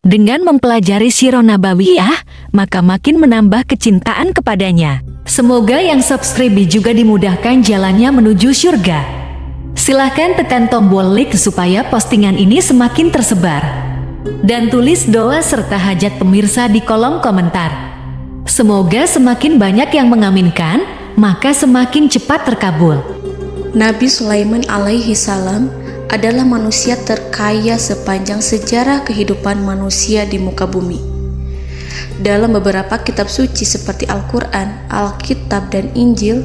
Dengan mempelajari Sirah Nabawiyah, maka makin menambah kecintaan kepadanya. Semoga yang subscribe juga dimudahkan jalannya menuju surga. Silahkan tekan tombol like supaya postingan ini semakin tersebar. Dan tulis doa serta hajat pemirsa di kolom komentar. Semoga semakin banyak yang mengaminkan, maka semakin cepat terkabul. Nabi Sulaiman alaihi salam adalah manusia terkaya sepanjang sejarah kehidupan manusia di muka bumi. Dalam beberapa kitab suci seperti Al-Quran, Alkitab, dan Injil,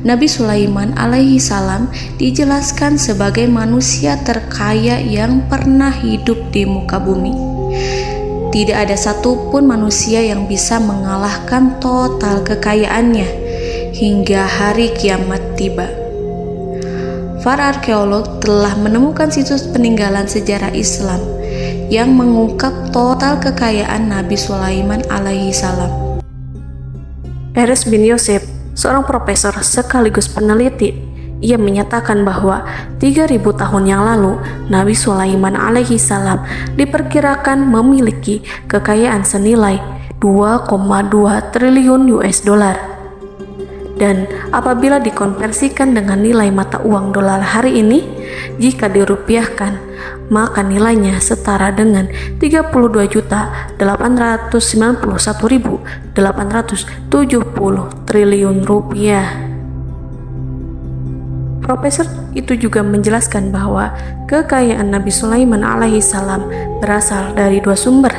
Nabi Sulaiman alaihi salam dijelaskan sebagai manusia terkaya yang pernah hidup di muka bumi. Tidak ada satupun manusia yang bisa mengalahkan total kekayaannya hingga hari kiamat tiba. Para arkeolog telah menemukan situs peninggalan sejarah Islam yang mengungkap total kekayaan Nabi Sulaiman alaihi salam. Erez bin Yosef, seorang profesor sekaligus peneliti, ia menyatakan bahwa 3.000 tahun yang lalu Nabi Sulaiman alaihi salam diperkirakan memiliki kekayaan senilai 2,2 triliun US dollar. Dan apabila dikonversikan dengan nilai mata uang dolar hari ini, jika dirupiahkan, maka nilainya setara dengan 32.891.870 triliun rupiah. Profesor itu juga menjelaskan bahwa kekayaan Nabi Sulaiman alaihi salam berasal dari dua sumber,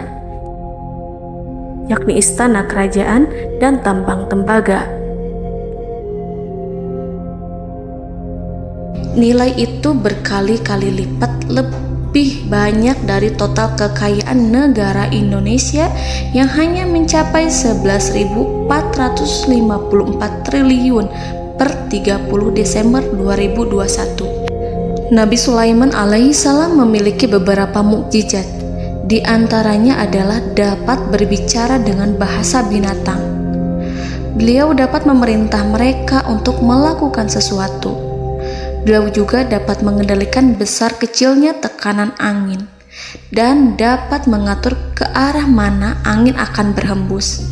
yakni istana kerajaan dan tambang tembaga. Nilai itu berkali-kali lipat lebih banyak dari total kekayaan negara Indonesia yang hanya mencapai 11.454 triliun per 30 Desember 2021. Nabi Sulaiman alaihi salam memiliki beberapa mukjizat. Di antaranya adalah dapat berbicara dengan bahasa binatang. Beliau dapat memerintah mereka untuk melakukan sesuatu. Beliau juga dapat mengendalikan besar kecilnya tekanan angin dan dapat mengatur ke arah mana angin akan berhembus.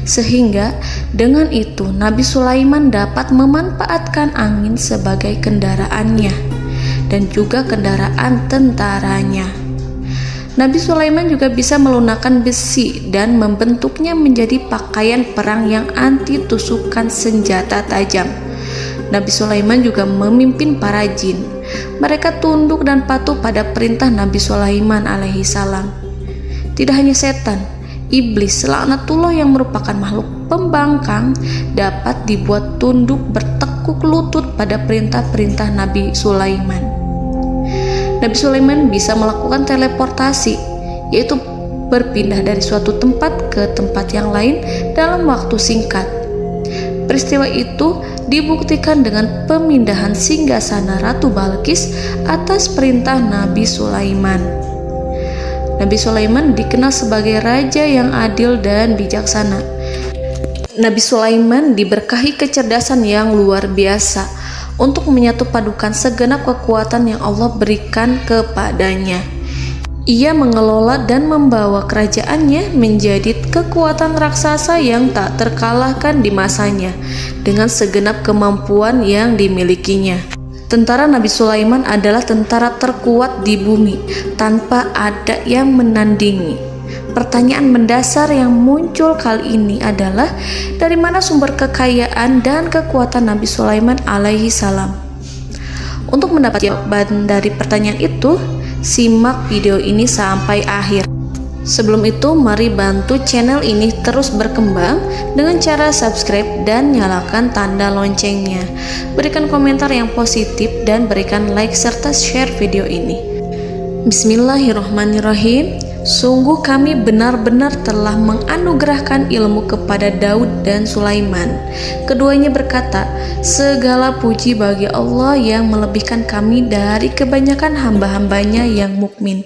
Sehingga dengan itu Nabi Sulaiman dapat memanfaatkan angin sebagai kendaraannya dan juga kendaraan tentaranya. Nabi Sulaiman juga bisa melunakkan besi dan membentuknya menjadi pakaian perang yang anti tusukan senjata tajam. Nabi Sulaiman juga memimpin para jin. Mereka tunduk dan patuh pada perintah Nabi Sulaiman alaihi salam. Tidak hanya setan, iblis laknatullah yang merupakan makhluk pembangkang dapat dibuat tunduk bertekuk lutut pada perintah-perintah Nabi Sulaiman. Nabi Sulaiman bisa melakukan teleportasi, yaitu berpindah dari suatu tempat ke tempat yang lain dalam waktu singkat. Peristiwa itu dibuktikan dengan pemindahan singgasana Ratu Balqis atas perintah Nabi Sulaiman. Nabi Sulaiman dikenal sebagai raja yang adil dan bijaksana. Nabi Sulaiman diberkahi kecerdasan yang luar biasa untuk menyatu padukan segenap kekuatan yang Allah berikan kepadanya. Ia mengelola dan membawa kerajaannya menjadi kekuatan raksasa yang tak terkalahkan di masanya dengan segenap kemampuan yang dimilikinya. Tentara Nabi Sulaiman adalah tentara terkuat di bumi tanpa ada yang menandingi. Pertanyaan mendasar yang muncul kali ini adalah dari mana sumber kekayaan dan kekuatan Nabi Sulaiman alaihi salam? Untuk mendapat jawaban dari pertanyaan itu, simak video ini sampai akhir. Sebelum itu, mari bantu channel ini terus berkembang dengan cara subscribe dan nyalakan tanda loncengnya. Berikan komentar yang positif dan berikan like serta share video ini. Bismillahirrahmanirrahim. Sungguh kami benar-benar telah menganugerahkan ilmu kepada Daud dan Sulaiman. Keduanya berkata, segala puji bagi Allah yang melebihkan kami dari kebanyakan hamba-hambanya yang mukmin.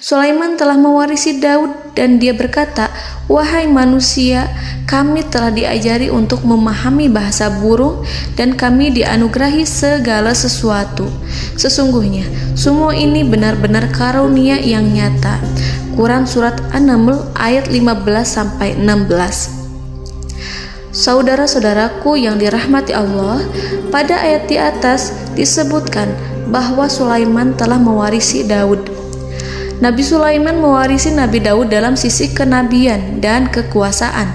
Sulaiman telah mewarisi Daud dan dia berkata, "Wahai manusia, kami telah diajari untuk memahami bahasa burung dan kami dianugerahi segala sesuatu. Sesungguhnya semua ini benar-benar karunia yang nyata." Quran Surat An-Naml ayat 15-16. Saudara-saudaraku yang dirahmati Allah, pada ayat di atas disebutkan bahwa Sulaiman telah mewarisi Daud. Nabi Sulaiman mewarisi Nabi Daud dalam sisi kenabian dan kekuasaan,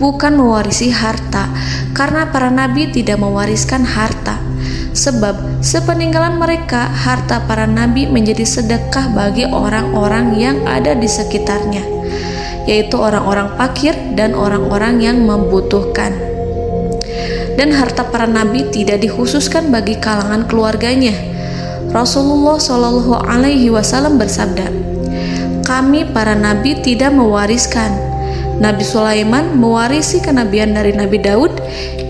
bukan mewarisi harta, karena para nabi tidak mewariskan harta. Sebab sepeninggalan mereka, harta para nabi menjadi sedekah bagi orang-orang yang ada di sekitarnya, yaitu orang-orang fakir dan orang-orang yang membutuhkan. Dan harta para nabi tidak dikhususkan bagi kalangan keluarganya. Rasulullah Shallallahu Alaihi Wasallam bersabda, "Kami para nabi tidak mewariskan. Nabi Sulaiman mewarisi kenabian dari Nabi Daud.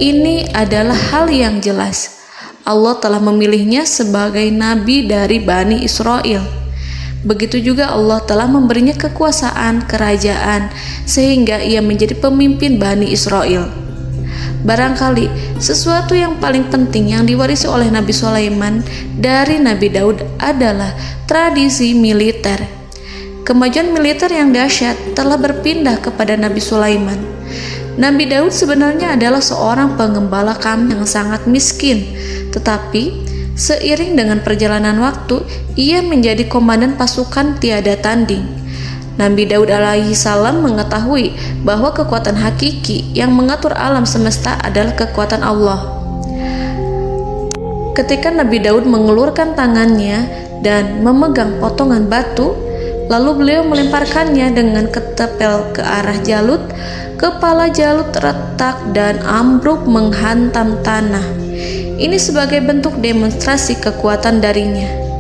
Ini adalah hal yang jelas. Allah telah memilihnya sebagai nabi dari Bani Israel. Begitu juga Allah telah memberinya kekuasaan kerajaan sehingga ia menjadi pemimpin Bani Israel." Barangkali sesuatu yang paling penting yang diwarisi oleh Nabi Sulaiman dari Nabi Daud adalah tradisi militer. Kemajuan militer yang dahsyat telah berpindah kepada Nabi Sulaiman. Nabi Daud sebenarnya adalah seorang pengembala kambing yang sangat miskin, tetapi seiring dengan perjalanan waktu, ia menjadi komandan pasukan tiada tanding. Nabi Daud alaihi salam mengetahui bahwa kekuatan hakiki yang mengatur alam semesta adalah kekuatan Allah. Ketika Nabi Daud mengulurkan tangannya dan memegang potongan batu, lalu beliau melemparkannya dengan ketepel ke arah Jalut, kepala Jalut retak dan ambruk menghantam tanah. Ini sebagai bentuk demonstrasi kekuatan darinya.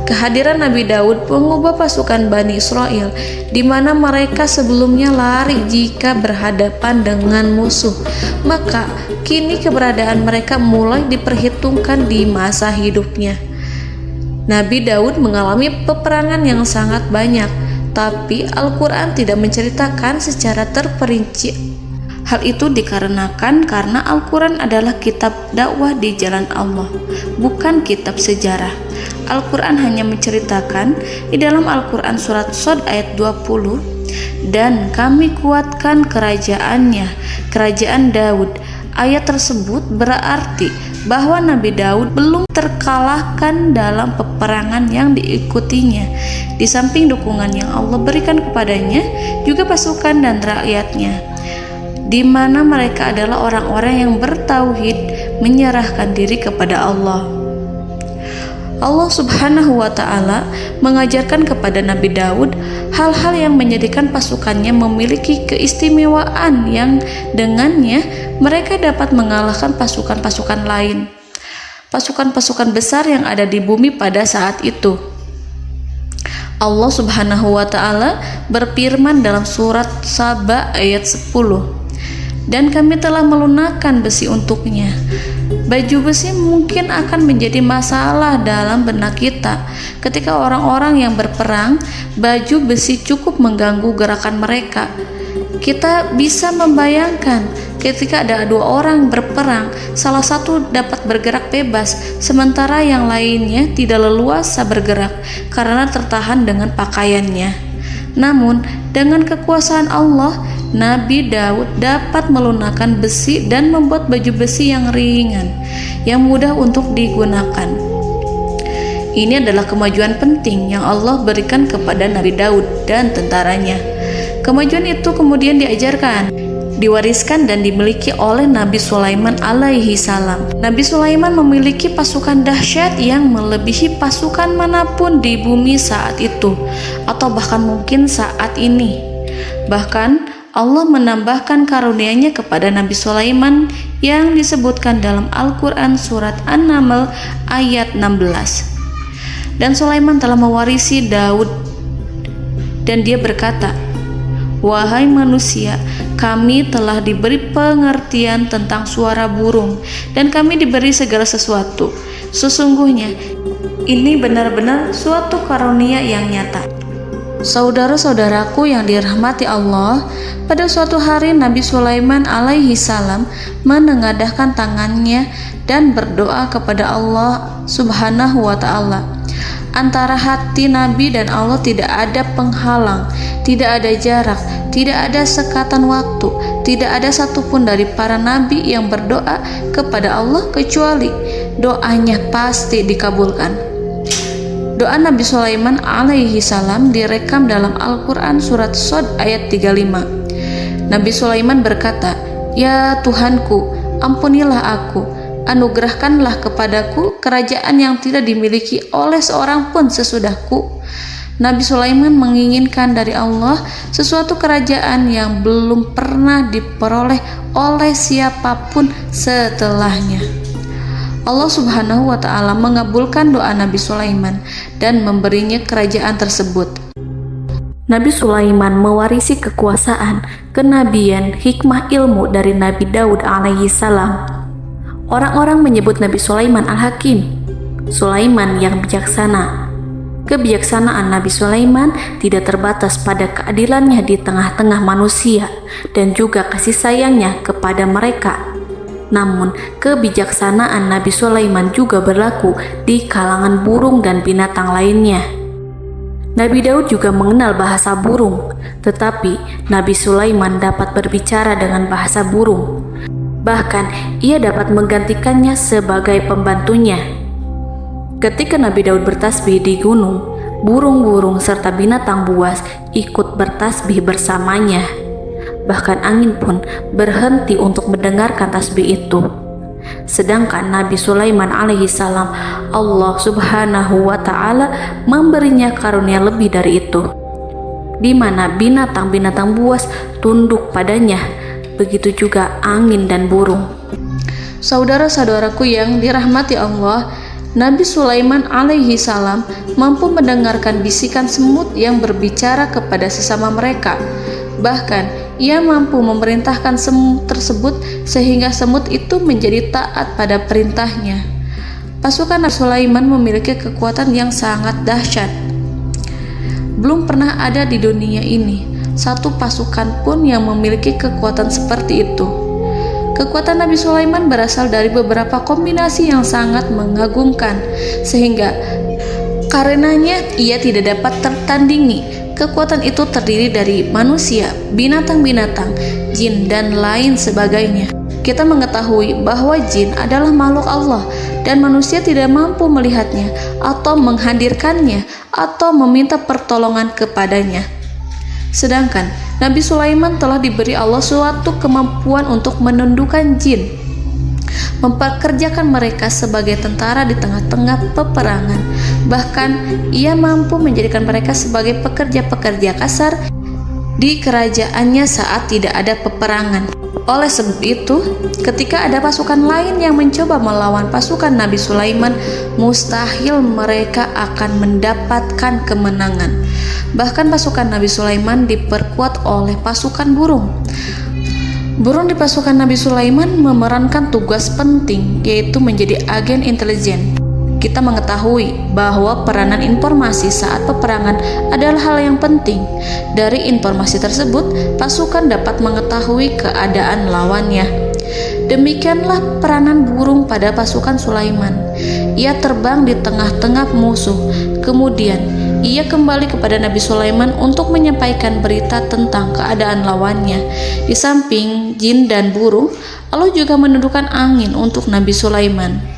Kehadiran Nabi Daud mengubah pasukan Bani Israel, di mana mereka sebelumnya lari jika berhadapan dengan musuh. Maka kini keberadaan mereka mulai diperhitungkan di masa hidupnya. Nabi Daud mengalami peperangan yang sangat banyak, tapi Al-Quran tidak menceritakan secara terperinci. Hal itu dikarenakan karena Al-Quran adalah kitab dakwah di jalan Allah, bukan kitab sejarah. Al-Quran hanya menceritakan di dalam Al-Quran surat Shad ayat 20, "Dan kami kuatkan kerajaannya, kerajaan Daud." Ayat tersebut berarti bahwa Nabi Daud belum terkalahkan dalam peperangan yang diikutinya. Di samping dukungan yang Allah berikan kepadanya, juga pasukan dan rakyatnya, di mana mereka adalah orang-orang yang bertauhid, menyerahkan diri kepada Allah. Allah Subhanahu wa Ta'ala mengajarkan kepada Nabi Daud hal-hal yang menjadikan pasukannya memiliki keistimewaan yang dengannya mereka dapat mengalahkan pasukan-pasukan lain, pasukan-pasukan besar yang ada di bumi pada saat itu. Allah Subhanahu wa Ta'ala berfirman dalam surat Saba ayat 10, "Dan kami telah melunakkan besi untuknya." Baju besi mungkin akan menjadi masalah dalam benak kita. Ketika orang-orang yang berperang, baju besi cukup mengganggu gerakan mereka. Kita bisa membayangkan ketika ada dua orang berperang, salah satu dapat bergerak bebas, sementara yang lainnya tidak leluasa bergerak karena tertahan dengan pakaiannya. Namun, dengan kekuasaan Allah, Nabi Daud dapat melunakkan besi dan membuat baju besi yang ringan, yang mudah untuk digunakan. Ini adalah kemajuan penting yang Allah berikan kepada Nabi Daud dan tentaranya. Kemajuan itu kemudian diajarkan, diwariskan dan dimiliki oleh Nabi Sulaiman alaihi salam. Nabi Sulaiman memiliki pasukan dahsyat yang melebihi pasukan manapun di bumi saat itu, atau bahkan mungkin saat ini. Bahkan Allah menambahkan karunia-Nya kepada Nabi Sulaiman yang disebutkan dalam Al-Quran surat An-Naml ayat 16. "Dan Sulaiman telah mewarisi Daud, dan dia berkata, 'Wahai manusia, kami telah diberi pengertian tentang suara burung, dan kami diberi segala sesuatu. Sesungguhnya, ini benar-benar suatu karunia yang nyata.'" Saudara-saudaraku yang dirahmati Allah, pada suatu hari Nabi Sulaiman alaihi salam menengadahkan tangannya dan berdoa kepada Allah Subhanahu wa ta'ala. Antara hati Nabi dan Allah tidak ada penghalang, tidak ada jarak, tidak ada sekatan waktu, tidak ada satupun dari para nabi yang berdoa kepada Allah kecuali doanya pasti dikabulkan. Doa Nabi Sulaiman alaihi salam direkam dalam Al-Quran surat Shad ayat 35. Nabi Sulaiman berkata, "Ya Tuhanku, ampunilah aku, anugerahkanlah kepadaku kerajaan yang tidak dimiliki oleh seorang pun sesudahku." Nabi Sulaiman menginginkan dari Allah sesuatu kerajaan yang belum pernah diperoleh oleh siapapun setelahnya. Allah Subhanahu wa ta'ala mengabulkan doa Nabi Sulaiman dan memberinya kerajaan tersebut. Nabi Sulaiman mewarisi kekuasaan, kenabian, hikmah ilmu dari Nabi Daud alaihi salam. Orang-orang menyebut Nabi Sulaiman Al-Hakim, Sulaiman yang bijaksana. Kebijaksanaan Nabi Sulaiman tidak terbatas pada keadilannya di tengah-tengah manusia dan juga kasih sayangnya kepada mereka. Namun, kebijaksanaan Nabi Sulaiman juga berlaku di kalangan burung dan binatang lainnya. Nabi Daud juga mengenal bahasa burung, tetapi Nabi Sulaiman dapat berbicara dengan bahasa burung. Bahkan, ia dapat menggantikannya sebagai pembantunya. Ketika Nabi Daud bertasbih di gunung, burung-burung serta binatang buas ikut bertasbih bersamanya. Bahkan angin pun berhenti untuk mendengarkan tasbih itu. Sedangkan Nabi Sulaiman alaihi salam, Allah Subhanahu wa ta'ala memberinya karunia lebih dari itu, di mana binatang-binatang buas tunduk padanya, begitu juga angin dan burung. Saudara-saudaraku yang dirahmati Allah, Nabi Sulaiman alaihi salam mampu mendengarkan bisikan semut yang berbicara kepada sesama mereka. Bahkan ia mampu memerintahkan semut tersebut sehingga semut itu menjadi taat pada perintahnya. Pasukan Nabi Sulaiman memiliki kekuatan yang sangat dahsyat. Belum pernah ada di dunia ini satu pasukan pun yang memiliki kekuatan seperti itu. Kekuatan Nabi Sulaiman berasal dari beberapa kombinasi yang sangat mengagumkan, sehingga karenanya ia tidak dapat tertandingi. Kekuatan itu terdiri dari manusia, binatang-binatang, jin, dan lain sebagainya. Kita mengetahui bahwa jin adalah makhluk Allah dan manusia tidak mampu melihatnya atau menghadirkannya atau meminta pertolongan kepadanya. Sedangkan Nabi Sulaiman telah diberi Allah suatu kemampuan untuk menundukkan jin, mempekerjakan mereka sebagai tentara di tengah-tengah peperangan. Bahkan ia mampu menjadikan mereka sebagai pekerja-pekerja kasar di kerajaannya saat tidak ada peperangan. Oleh sebab itu, ketika ada pasukan lain yang mencoba melawan pasukan Nabi Sulaiman, mustahil mereka akan mendapatkan kemenangan. Bahkan pasukan Nabi Sulaiman diperkuat oleh pasukan burung. Burung di pasukan Nabi Sulaiman memerankan tugas penting, yaitu menjadi agen intelijen. Kita mengetahui bahwa peranan informasi saat peperangan adalah hal yang penting. Dari informasi tersebut, pasukan dapat mengetahui keadaan lawannya. Demikianlah peranan burung pada pasukan Sulaiman. Ia terbang di tengah-tengah musuh. Kemudian, ia kembali kepada Nabi Sulaiman untuk menyampaikan berita tentang keadaan lawannya. Di samping jin dan burung, Allah juga menundukkan angin untuk Nabi Sulaiman.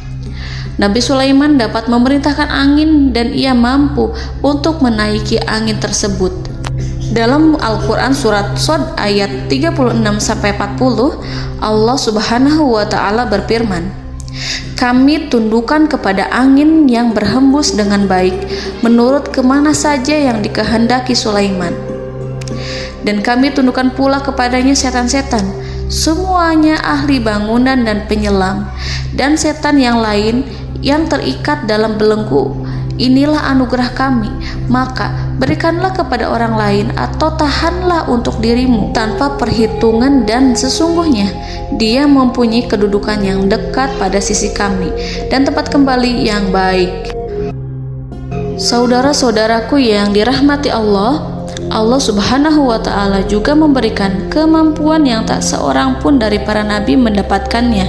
Nabi Sulaiman dapat memerintahkan angin dan ia mampu untuk menaiki angin tersebut. Dalam Al-Quran surat Shad ayat 36-40, Allah Subhanahu wa ta'ala berfirman, "Kami tundukkan kepada angin yang berhembus dengan baik menurut kemana saja yang dikehendaki Sulaiman. Dan kami tundukkan pula kepadanya setan-setan, semuanya ahli bangunan dan penyelam, dan setan yang lain yang terikat dalam belenggu. Inilah anugerah kami, maka berikanlah kepada orang lain atau tahanlah untuk dirimu tanpa perhitungan, dan sesungguhnya dia mempunyai kedudukan yang dekat pada sisi kami dan tempat kembali yang baik." Saudara-saudaraku yang dirahmati Allah, Allah Subhanahu wa Ta'ala juga memberikan kemampuan yang tak seorang pun dari para nabi mendapatkannya,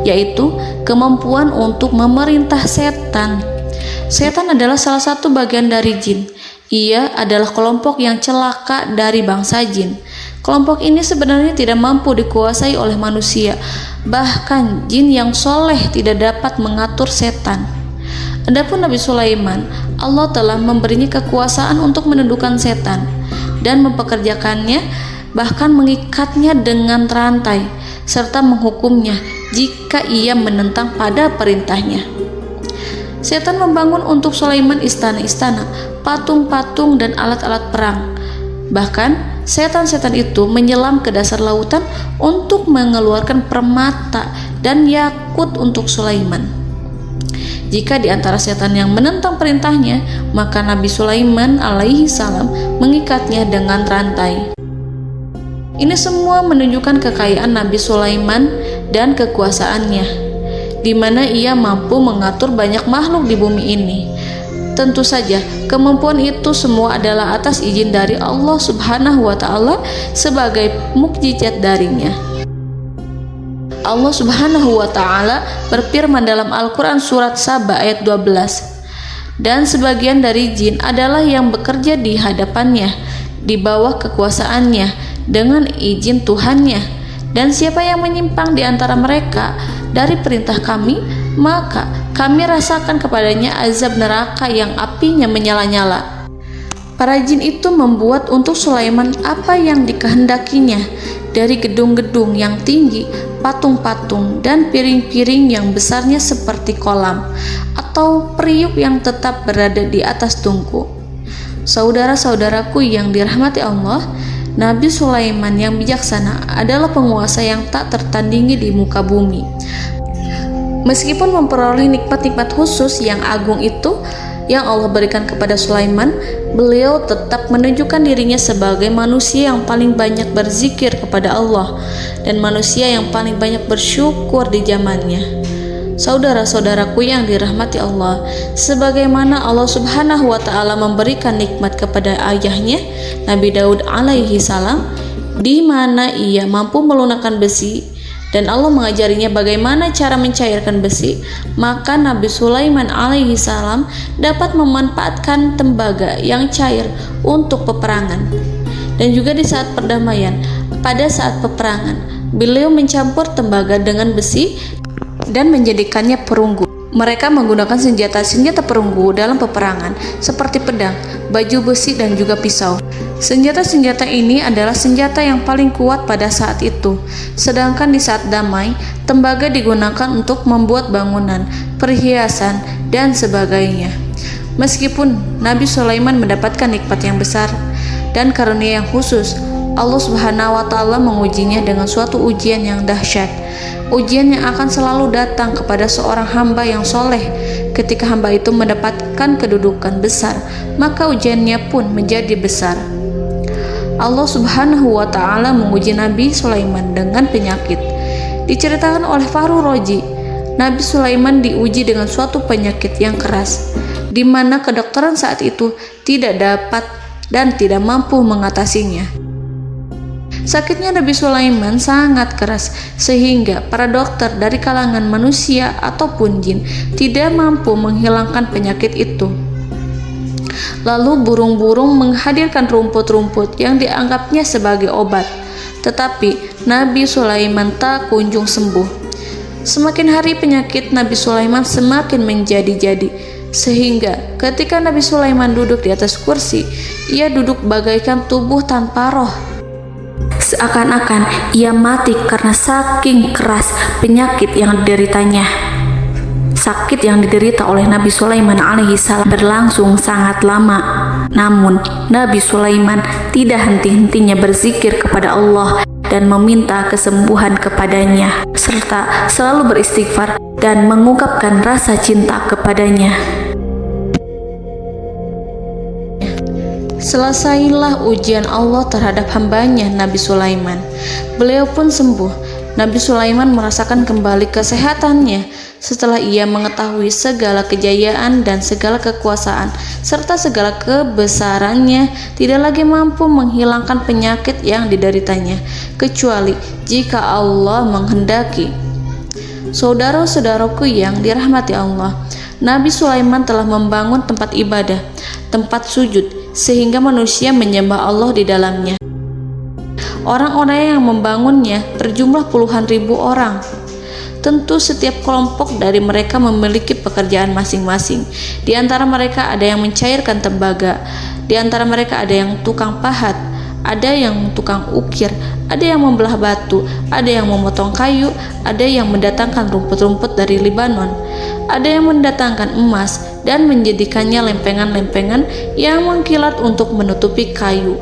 yaitu kemampuan untuk memerintah setan. Setan adalah salah satu bagian dari jin. Ia adalah kelompok yang celaka dari bangsa jin. Kelompok ini sebenarnya tidak mampu dikuasai oleh manusia. Bahkan jin yang soleh tidak dapat mengatur setan. Adapun Nabi Sulaiman, Allah telah memberinya kekuasaan untuk menundukkan setan dan mempekerjakannya, bahkan mengikatnya dengan rantai serta menghukumnya jika ia menentang pada perintahnya. Setan membangun untuk Sulaiman istana-istana, patung-patung dan alat-alat perang. Bahkan setan-setan itu menyelam ke dasar lautan untuk mengeluarkan permata dan yakut untuk Sulaiman. Jika di antara setan yang menentang perintahnya, maka Nabi Sulaiman alaihi salam mengikatnya dengan rantai. Ini semua menunjukkan kekayaan Nabi Sulaiman dan kekuasaannya, di mana ia mampu mengatur banyak makhluk di bumi ini. Tentu saja, kemampuan itu semua adalah atas izin dari Allah Subhanahu wa Ta'ala sebagai mukjizat darinya. Allah Subhanahu wa Ta'ala berfirman dalam Al-Quran surat Saba ayat 12, dan sebagian dari jin adalah yang bekerja di hadapannya di bawah kekuasaannya dengan izin Tuhannya, dan siapa yang menyimpang di antara mereka dari perintah kami, maka kami rasakan kepadanya azab neraka yang apinya menyala-nyala. Para jin itu membuat untuk Sulaiman apa yang dikehendakinya, dari gedung-gedung yang tinggi, patung-patung, dan piring-piring yang besarnya seperti kolam, atau periuk yang tetap berada di atas tungku. Saudara-saudaraku yang dirahmati Allah, Nabi Sulaiman yang bijaksana adalah penguasa yang tak tertandingi di muka bumi. Meskipun memperoleh nikmat-nikmat khusus yang agung itu yang Allah berikan kepada Sulaiman, beliau tetap menunjukkan dirinya sebagai manusia yang paling banyak berzikir kepada Allah dan manusia yang paling banyak bersyukur di zamannya. Saudara-saudaraku yang dirahmati Allah, sebagaimana Allah Subhanahu wa Ta'ala memberikan nikmat kepada ayahnya Nabi Daud alaihi salam, di mana ia mampu melunakkan besi, dan Allah mengajarinya bagaimana cara mencairkan besi, maka Nabi Sulaiman alaihi salam dapat memanfaatkan tembaga yang cair untuk peperangan. Dan juga di saat perdamaian, pada saat peperangan, beliau mencampur tembaga dengan besi dan menjadikannya perunggu. Mereka menggunakan senjata-senjata perunggu dalam peperangan seperti pedang, baju besi, dan juga pisau. Senjata-senjata ini adalah senjata yang paling kuat pada saat itu. Sedangkan di saat damai, tembaga digunakan untuk membuat bangunan, perhiasan, dan sebagainya. Meskipun Nabi Sulaiman mendapatkan nikmat yang besar dan karunia yang khusus, Allah Subhanahu wa Ta'ala mengujinya dengan suatu ujian yang dahsyat. Ujian yang akan selalu datang kepada seorang hamba yang soleh. Ketika hamba itu mendapatkan kedudukan besar, maka ujiannya pun menjadi besar. Allah Subhanahu wa Ta'ala menguji Nabi Sulaiman dengan penyakit. Diceritakan oleh Fahru Roji, Nabi Sulaiman diuji dengan suatu penyakit yang keras, di mana kedokteran saat itu tidak dapat dan tidak mampu mengatasinya. Sakitnya Nabi Sulaiman sangat keras sehingga para dokter dari kalangan manusia ataupun jin tidak mampu menghilangkan penyakit itu. Lalu burung-burung menghadirkan rumput-rumput yang dianggapnya sebagai obat, tetapi Nabi Sulaiman tak kunjung sembuh. Semakin hari penyakit Nabi Sulaiman semakin menjadi-jadi, sehingga ketika Nabi Sulaiman duduk di atas kursi, ia duduk bagaikan tubuh tanpa roh. Seakan-akan ia mati karena saking keras penyakit yang dideritanya. Sakit yang diderita oleh Nabi Sulaiman alaihi salam berlangsung sangat lama. Namun Nabi Sulaiman tidak henti-hentinya berzikir kepada Allah dan meminta kesembuhan kepadanya, serta selalu beristighfar dan mengungkapkan rasa cinta kepadanya. Selesailah ujian Allah terhadap hambanya Nabi Sulaiman. Beliau pun sembuh Nabi Sulaiman merasakan kembali kesehatannya setelah ia mengetahui segala kejayaan dan segala kekuasaan serta segala kebesarannya tidak lagi mampu menghilangkan penyakit yang dideritanya kecuali jika Allah menghendaki. Saudara-saudaraku yang dirahmati Allah, Nabi Sulaiman telah membangun tempat ibadah, tempat sujud, sehingga manusia menyembah Allah di dalamnya. Orang-orang yang membangunnya berjumlah puluhan ribu orang. Tentu setiap kelompok dari mereka memiliki pekerjaan masing-masing. Di antara mereka ada yang mencairkan tembaga, di antara mereka ada yang tukang pahat, ada yang tukang ukir, ada yang membelah batu, ada yang memotong kayu, ada yang mendatangkan rumput-rumput dari Libanon, ada yang mendatangkan emas dan menjadikannya lempengan-lempengan yang mengkilat untuk menutupi kayu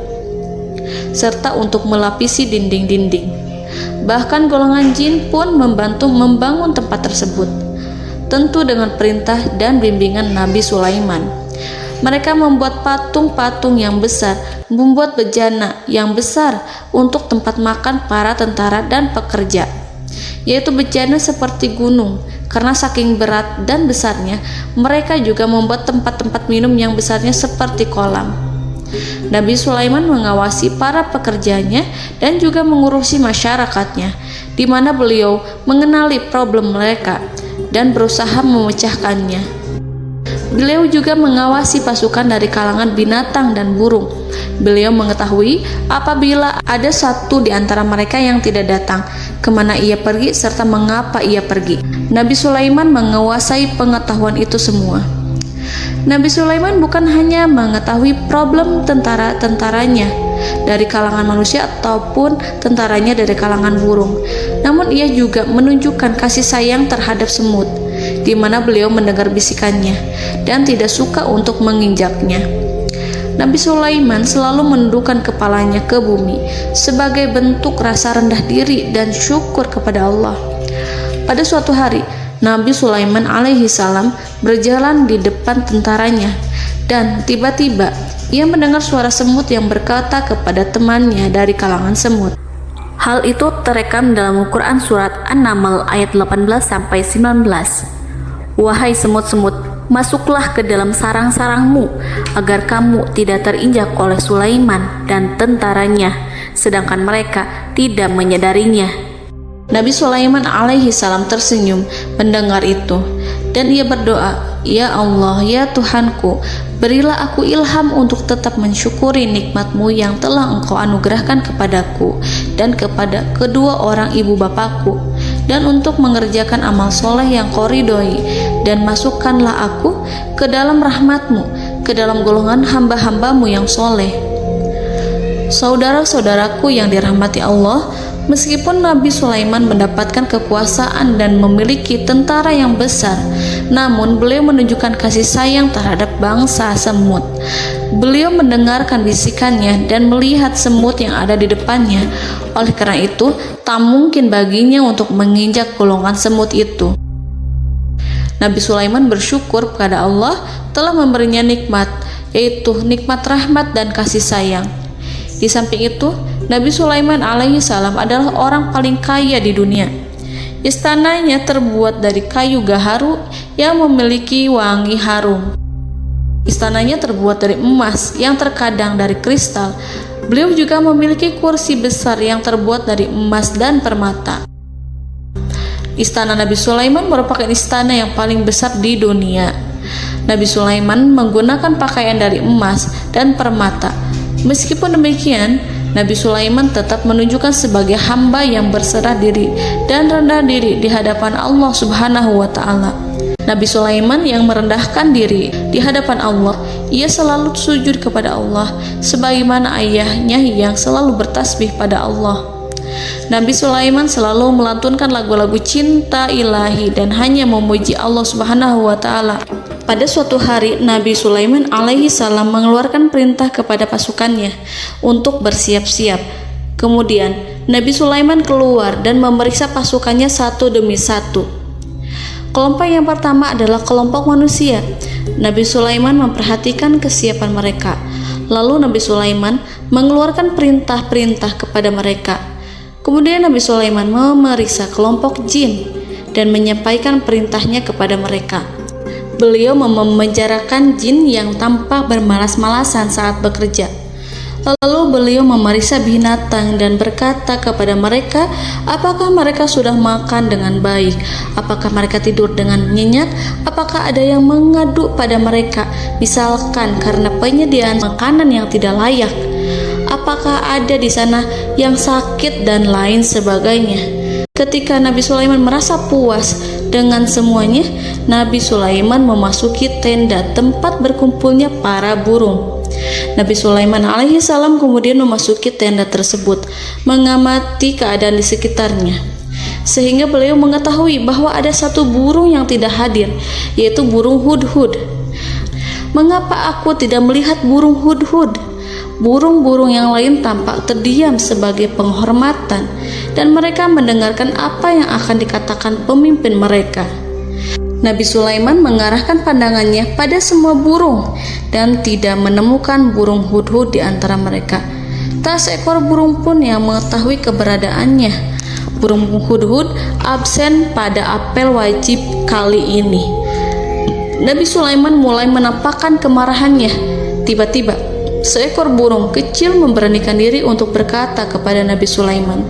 serta untuk melapisi dinding-dinding. Bahkan golongan jin pun membantu membangun tempat tersebut, tentu dengan perintah dan bimbingan Nabi Sulaiman. Mereka membuat patung-patung yang besar, membuat bejana yang besar untuk tempat makan para tentara dan pekerja, yaitu bejana seperti gunung. Karena saking berat dan besarnya, mereka juga membuat tempat-tempat minum yang besarnya seperti kolam. Nabi Sulaiman mengawasi para pekerjanya dan juga mengurusi masyarakatnya, di mana beliau mengenali problem mereka dan berusaha memecahkannya. Beliau juga mengawasi pasukan dari kalangan binatang dan burung. Beliau mengetahui apabila ada satu di antara mereka yang tidak datang, kemana ia pergi serta mengapa ia pergi. Nabi Sulaiman menguasai pengetahuan itu semua. Nabi Sulaiman bukan hanya mengetahui problem tentara-tentaranya dari kalangan manusia ataupun tentaranya dari kalangan burung, namun ia juga menunjukkan kasih sayang terhadap semut, di mana beliau mendengar bisikannya dan tidak suka untuk menginjaknya. Nabi Sulaiman selalu menundukkan kepalanya ke bumi sebagai bentuk rasa rendah diri dan syukur kepada Allah. Pada suatu hari, Nabi Sulaiman alaihi salam berjalan di depan tentaranya dan tiba-tiba ia mendengar suara semut yang berkata kepada temannya dari kalangan semut. Hal itu terekam dalam Al-Quran surat An-Naml ayat 18-19. Wahai semut-semut, masuklah ke dalam sarang-sarangmu agar kamu tidak terinjak oleh Sulaiman dan tentaranya, sedangkan mereka tidak menyadarinya. Nabi Sulaiman alaihi salam tersenyum mendengar itu dan ia berdoa, "Ya Allah, ya Tuhanku, berilah aku ilham untuk tetap mensyukuri nikmat-Mu yang telah Engkau anugerahkan kepadaku dan kepada kedua orang ibu bapakku, dan untuk mengerjakan amal soleh yang Kau ridhoi, dan masukkanlah aku ke dalam rahmat-Mu, ke dalam golongan hamba-hamba-Mu yang soleh." Saudara-saudaraku yang dirahmati Allah, meskipun Nabi Sulaiman mendapatkan kekuasaan dan memiliki tentara yang besar, namun beliau menunjukkan kasih sayang terhadap bangsa semut. Beliau mendengarkan bisikannya dan melihat semut yang ada di depannya. Oleh karena itu, tak mungkin baginya untuk menginjak golongan semut itu. Nabi Sulaiman bersyukur kepada Allah telah memberinya nikmat, yaitu nikmat rahmat dan kasih sayang. Di samping itu, Nabi Sulaiman alaihi salam adalah orang paling kaya di dunia. Istananya terbuat dari kayu gaharu yang memiliki wangi harum. Istananya terbuat dari emas yang terkadang dari kristal. Beliau juga memiliki kursi besar yang terbuat dari emas dan permata. Istana Nabi Sulaiman merupakan istana yang paling besar di dunia. Nabi Sulaiman menggunakan pakaian dari emas dan permata. Meskipun demikian, Nabi Sulaiman tetap menunjukkan sebagai hamba yang berserah diri dan rendah diri di hadapan Allah Subhanahu wa Ta'ala. Nabi Sulaiman yang merendahkan diri di hadapan Allah, ia selalu sujud kepada Allah sebagaimana ayahnya yang selalu bertasbih pada Allah. Nabi Sulaiman selalu melantunkan lagu-lagu cinta ilahi dan hanya memuji Allah Subhanahu wa Ta'ala. Pada suatu hari, Nabi Sulaiman alaihi salam mengeluarkan perintah kepada pasukannya untuk bersiap-siap. Kemudian, Nabi Sulaiman keluar dan memeriksa pasukannya satu demi satu. Kelompok yang pertama adalah kelompok manusia. Nabi Sulaiman memperhatikan kesiapan mereka. Lalu Nabi Sulaiman mengeluarkan perintah-perintah kepada mereka. Kemudian Nabi Sulaiman memeriksa kelompok jin dan menyampaikan perintahnya kepada mereka. Beliau memenjarakan jin yang tampak bermalas-malasan saat bekerja. Lalu beliau memeriksa binatang dan berkata kepada mereka, apakah mereka sudah makan dengan baik? Apakah mereka tidur dengan nyenyak? Apakah ada yang mengadu pada mereka, misalkan karena penyediaan makanan yang tidak layak? Apakah ada di sana yang sakit dan lain sebagainya? Ketika Nabi Sulaiman merasa puas dengan semuanya, Nabi Sulaiman memasuki tenda tempat berkumpulnya para burung. Nabi Sulaiman alaihissalam kemudian memasuki tenda tersebut, mengamati keadaan di sekitarnya, sehingga beliau mengetahui bahwa ada satu burung yang tidak hadir, yaitu burung hudhud. Mengapa aku tidak melihat burung hudhud? Burung-burung yang lain tampak terdiam sebagai penghormatan, dan mereka mendengarkan apa yang akan dikatakan pemimpin mereka. Nabi Sulaiman mengarahkan pandangannya pada semua burung dan tidak menemukan burung hudhud di antara mereka. Tak seekor burung pun yang mengetahui keberadaannya. Burung hudhud absen pada apel wajib kali ini. Nabi Sulaiman mulai menampakkan kemarahannya. Tiba-tiba, seekor burung kecil memberanikan diri untuk berkata kepada Nabi Sulaiman,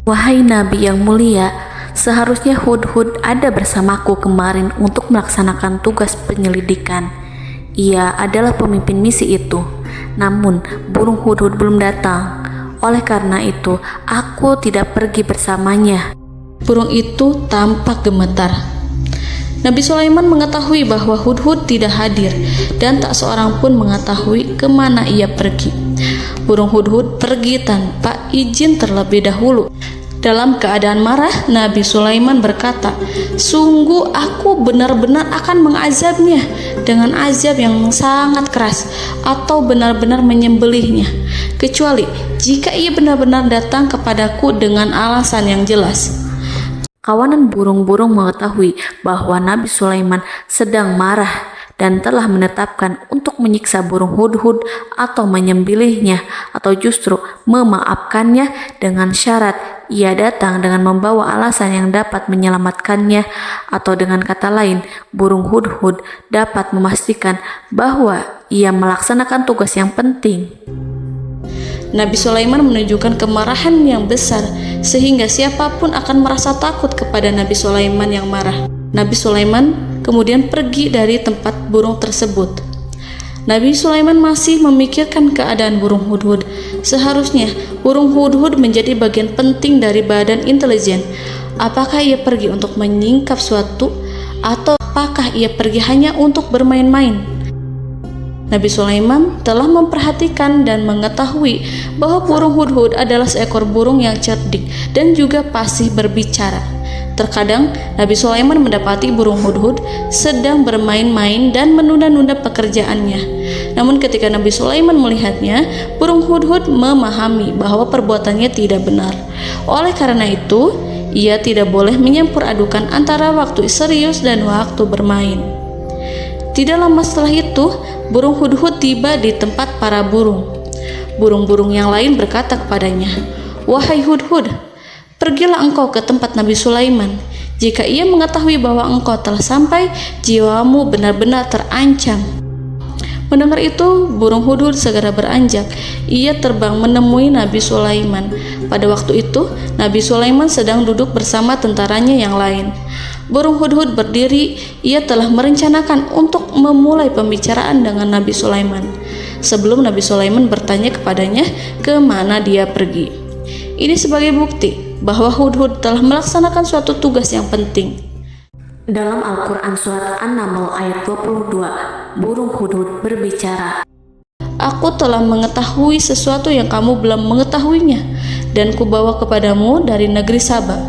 Wahai Nabi yang mulia, seharusnya Hudhud ada bersamaku kemarin untuk melaksanakan tugas penyelidikan. Ia adalah pemimpin misi itu. Namun, burung Hudhud belum datang. Oleh karena itu, aku tidak pergi bersamanya. Burung itu tampak gemetar. Nabi Sulaiman mengetahui bahwa Hudhud tidak hadir dan tak seorang pun mengetahui kemana ia pergi. Burung hudhud pergi tanpa izin terlebih dahulu. Dalam keadaan marah, Nabi Sulaiman berkata, "Sungguh aku benar-benar akan mengazabnya dengan azab yang sangat keras atau benar-benar menyembelihnya, kecuali jika ia benar-benar datang kepadaku dengan alasan yang jelas." Kawanan burung-burung mengetahui bahwa Nabi Sulaiman sedang marah dan telah menetapkan untuk menyiksa burung hudhud atau menyembelihnya atau justru memaafkannya dengan syarat ia datang dengan membawa alasan yang dapat menyelamatkannya, atau dengan kata lain, burung hudhud dapat memastikan bahwa ia melaksanakan tugas yang penting. Nabi Sulaiman menunjukkan kemarahan yang besar sehingga siapapun akan merasa takut kepada Nabi Sulaiman yang marah. Nabi Sulaiman kemudian pergi dari tempat burung tersebut. Nabi Sulaiman masih memikirkan keadaan burung hudhud. Seharusnya burung hudhud menjadi bagian penting dari badan intelijen. Apakah ia pergi untuk menyingkap suatu, atau apakah ia pergi hanya untuk bermain-main? Nabi Sulaiman telah memperhatikan dan mengetahui bahwa burung hudhud adalah seekor burung yang cerdik dan juga fasih berbicara. Terkadang Nabi Sulaiman mendapati burung hudhud sedang bermain-main dan menunda-nunda pekerjaannya. Namun ketika Nabi Sulaiman melihatnya, burung hudhud memahami bahwa perbuatannya tidak benar. Oleh karena itu, ia tidak boleh menyampur adukan antara waktu serius dan waktu bermain. Tidak lama setelah itu, burung hudhud tiba di tempat para burung. Burung-burung yang lain berkata kepadanya, "Wahai hudhud, pergilah engkau ke tempat Nabi Sulaiman. Jika ia mengetahui bahwa engkau telah sampai, jiwamu benar-benar terancam." Mendengar itu, burung hudhud segera beranjak. Ia terbang menemui Nabi Sulaiman. Pada waktu itu, Nabi Sulaiman sedang duduk bersama tentaranya yang lain. Burung hudhud berdiri. Ia telah merencanakan untuk memulai pembicaraan dengan Nabi Sulaiman sebelum Nabi Sulaiman bertanya kepadanya kemana dia pergi. Ini sebagai bukti bahwa hudhud telah melaksanakan suatu tugas yang penting. Dalam Al-Quran Surat An-Naml ayat 22, burung hudhud berbicara, "Aku telah mengetahui sesuatu yang kamu belum mengetahuinya, dan kubawa kepadamu dari negeri Saba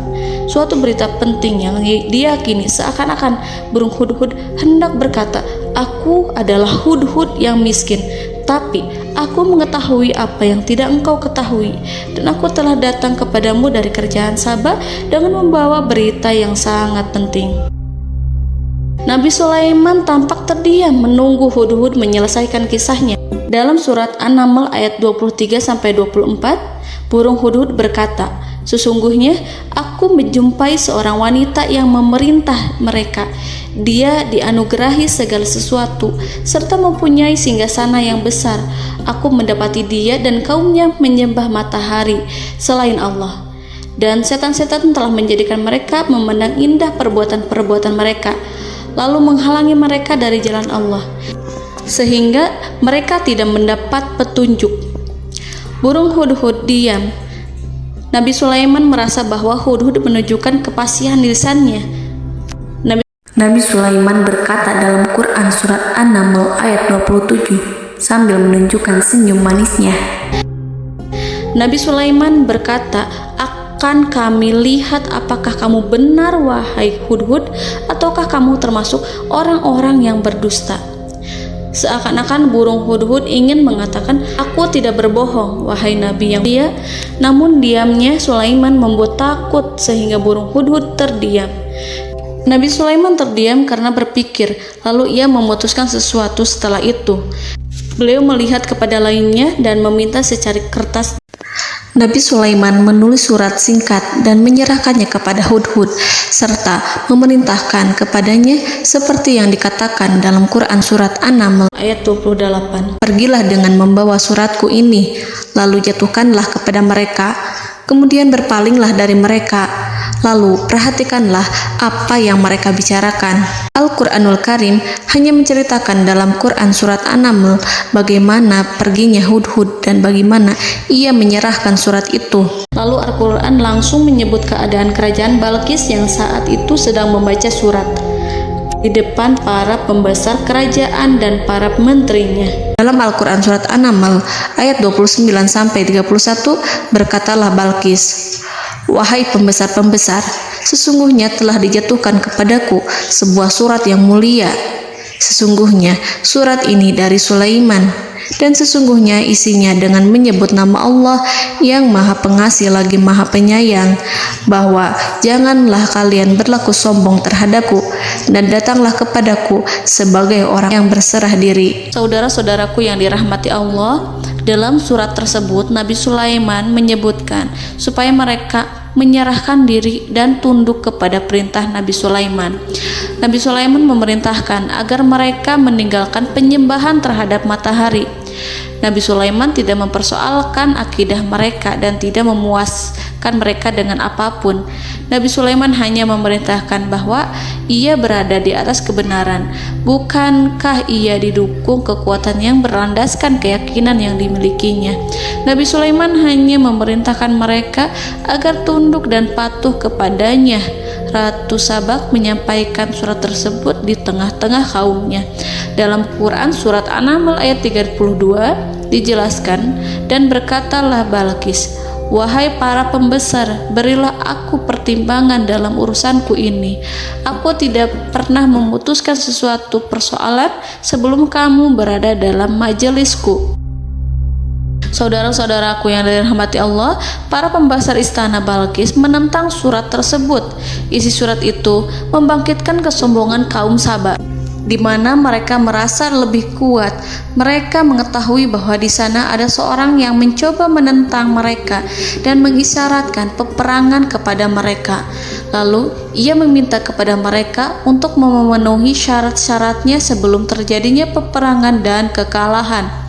suatu berita penting yang diyakini seakan-akan burung hudhud hendak berkata, 'Aku adalah hudhud yang miskin, tapi aku mengetahui apa yang tidak engkau ketahui, dan aku telah datang kepadamu dari kerajaan Saba dengan membawa berita yang sangat penting.'" Nabi Sulaiman tampak terdiam menunggu hudhud menyelesaikan kisahnya. Dalam surat An-Naml ayat 23-24, burung hudhud berkata, Sesungguhnya aku menjumpai seorang wanita yang memerintah mereka. Dia dianugerahi segala sesuatu serta mempunyai singgasana yang besar. Aku mendapati dia dan kaumnya menyembah matahari selain Allah, dan setan-setan telah menjadikan mereka memandang indah perbuatan-perbuatan mereka, lalu menghalangi mereka dari jalan Allah, sehingga mereka tidak mendapat petunjuk. Burung hudhud diam. Nabi Sulaiman merasa bahwa hudhud menunjukkan kepasihan lisannya. Nabi Sulaiman berkata dalam Quran surat An-Naml ayat 27 sambil menunjukkan senyum manisnya. Nabi Sulaiman berkata, "Akan kami lihat apakah kamu benar wahai hudhud, ataukah kamu termasuk orang-orang yang berdusta." Seakan-akan burung hudhud ingin mengatakan, "Aku tidak berbohong, wahai Nabi yang mulia." Namun diamnya Sulaiman membuat takut sehingga burung hudhud terdiam. Nabi Sulaiman terdiam karena berpikir, lalu ia memutuskan sesuatu setelah itu. Beliau melihat kepada lainnya dan meminta secari kertas. Nabi Sulaiman menulis surat singkat dan menyerahkannya kepada hudhud, serta memerintahkan kepadanya seperti yang dikatakan dalam Quran surat An-Naml ayat 28. "Pergilah dengan membawa suratku ini, lalu jatuhkanlah kepada mereka, kemudian berpalinglah dari mereka, lalu perhatikanlah apa yang mereka bicarakan." Al-Quranul Karim hanya menceritakan dalam Quran surat An-Naml bagaimana perginya hudhud dan bagaimana ia menyerahkan surat itu. Lalu Al-Quran langsung menyebut keadaan kerajaan Balqis yang saat itu sedang membaca surat di depan para pembesar kerajaan dan para menterinya. Dalam Al-Quran surat An-Naml ayat 29-31 berkatalah Balqis, "Wahai pembesar-pembesar, sesungguhnya telah dijatuhkan kepadaku sebuah surat yang mulia. Sesungguhnya surat ini dari Sulaiman, dan sesungguhnya isinya dengan menyebut nama Allah yang Maha Pengasih lagi Maha Penyayang, bahwa janganlah kalian berlaku sombong terhadapku, dan datanglah kepadaku sebagai orang yang berserah diri." Saudara-saudaraku yang dirahmati Allah, dalam surat tersebut Nabi Sulaiman menyebutkan supaya mereka menyerahkan diri dan tunduk kepada perintah Nabi Sulaiman. Nabi Sulaiman memerintahkan agar mereka meninggalkan penyembahan terhadap matahari. Nabi Sulaiman tidak mempersoalkan akidah mereka dan tidak memuaskan mereka dengan apapun. Nabi Sulaiman hanya memerintahkan bahwa ia berada di atas kebenaran. Bukankah ia didukung kekuatan yang berlandaskan keyakinan yang dimilikinya? Nabi Sulaiman hanya memerintahkan mereka agar tunduk dan patuh kepadanya. Ratu Sabak menyampaikan surat tersebut di tengah-tengah kaumnya. Dalam Quran surat An-Naml ayat 32 dijelaskan, "Dan berkatalah Balqis, wahai para pembesar, berilah aku pertimbangan dalam urusanku ini. Aku tidak pernah memutuskan sesuatu persoalan sebelum kamu berada dalam majelisku." Saudara-saudaraku yang dirahmati Allah, para pembesar istana Balqis menentang surat tersebut. Isi surat itu membangkitkan kesombongan kaum Sabak, di mana mereka merasa lebih kuat. Mereka mengetahui bahwa di sana ada seorang yang mencoba menentang mereka dan mengisyaratkan peperangan kepada mereka. Lalu ia meminta kepada mereka untuk memenuhi syarat-syaratnya sebelum terjadinya peperangan dan kekalahan.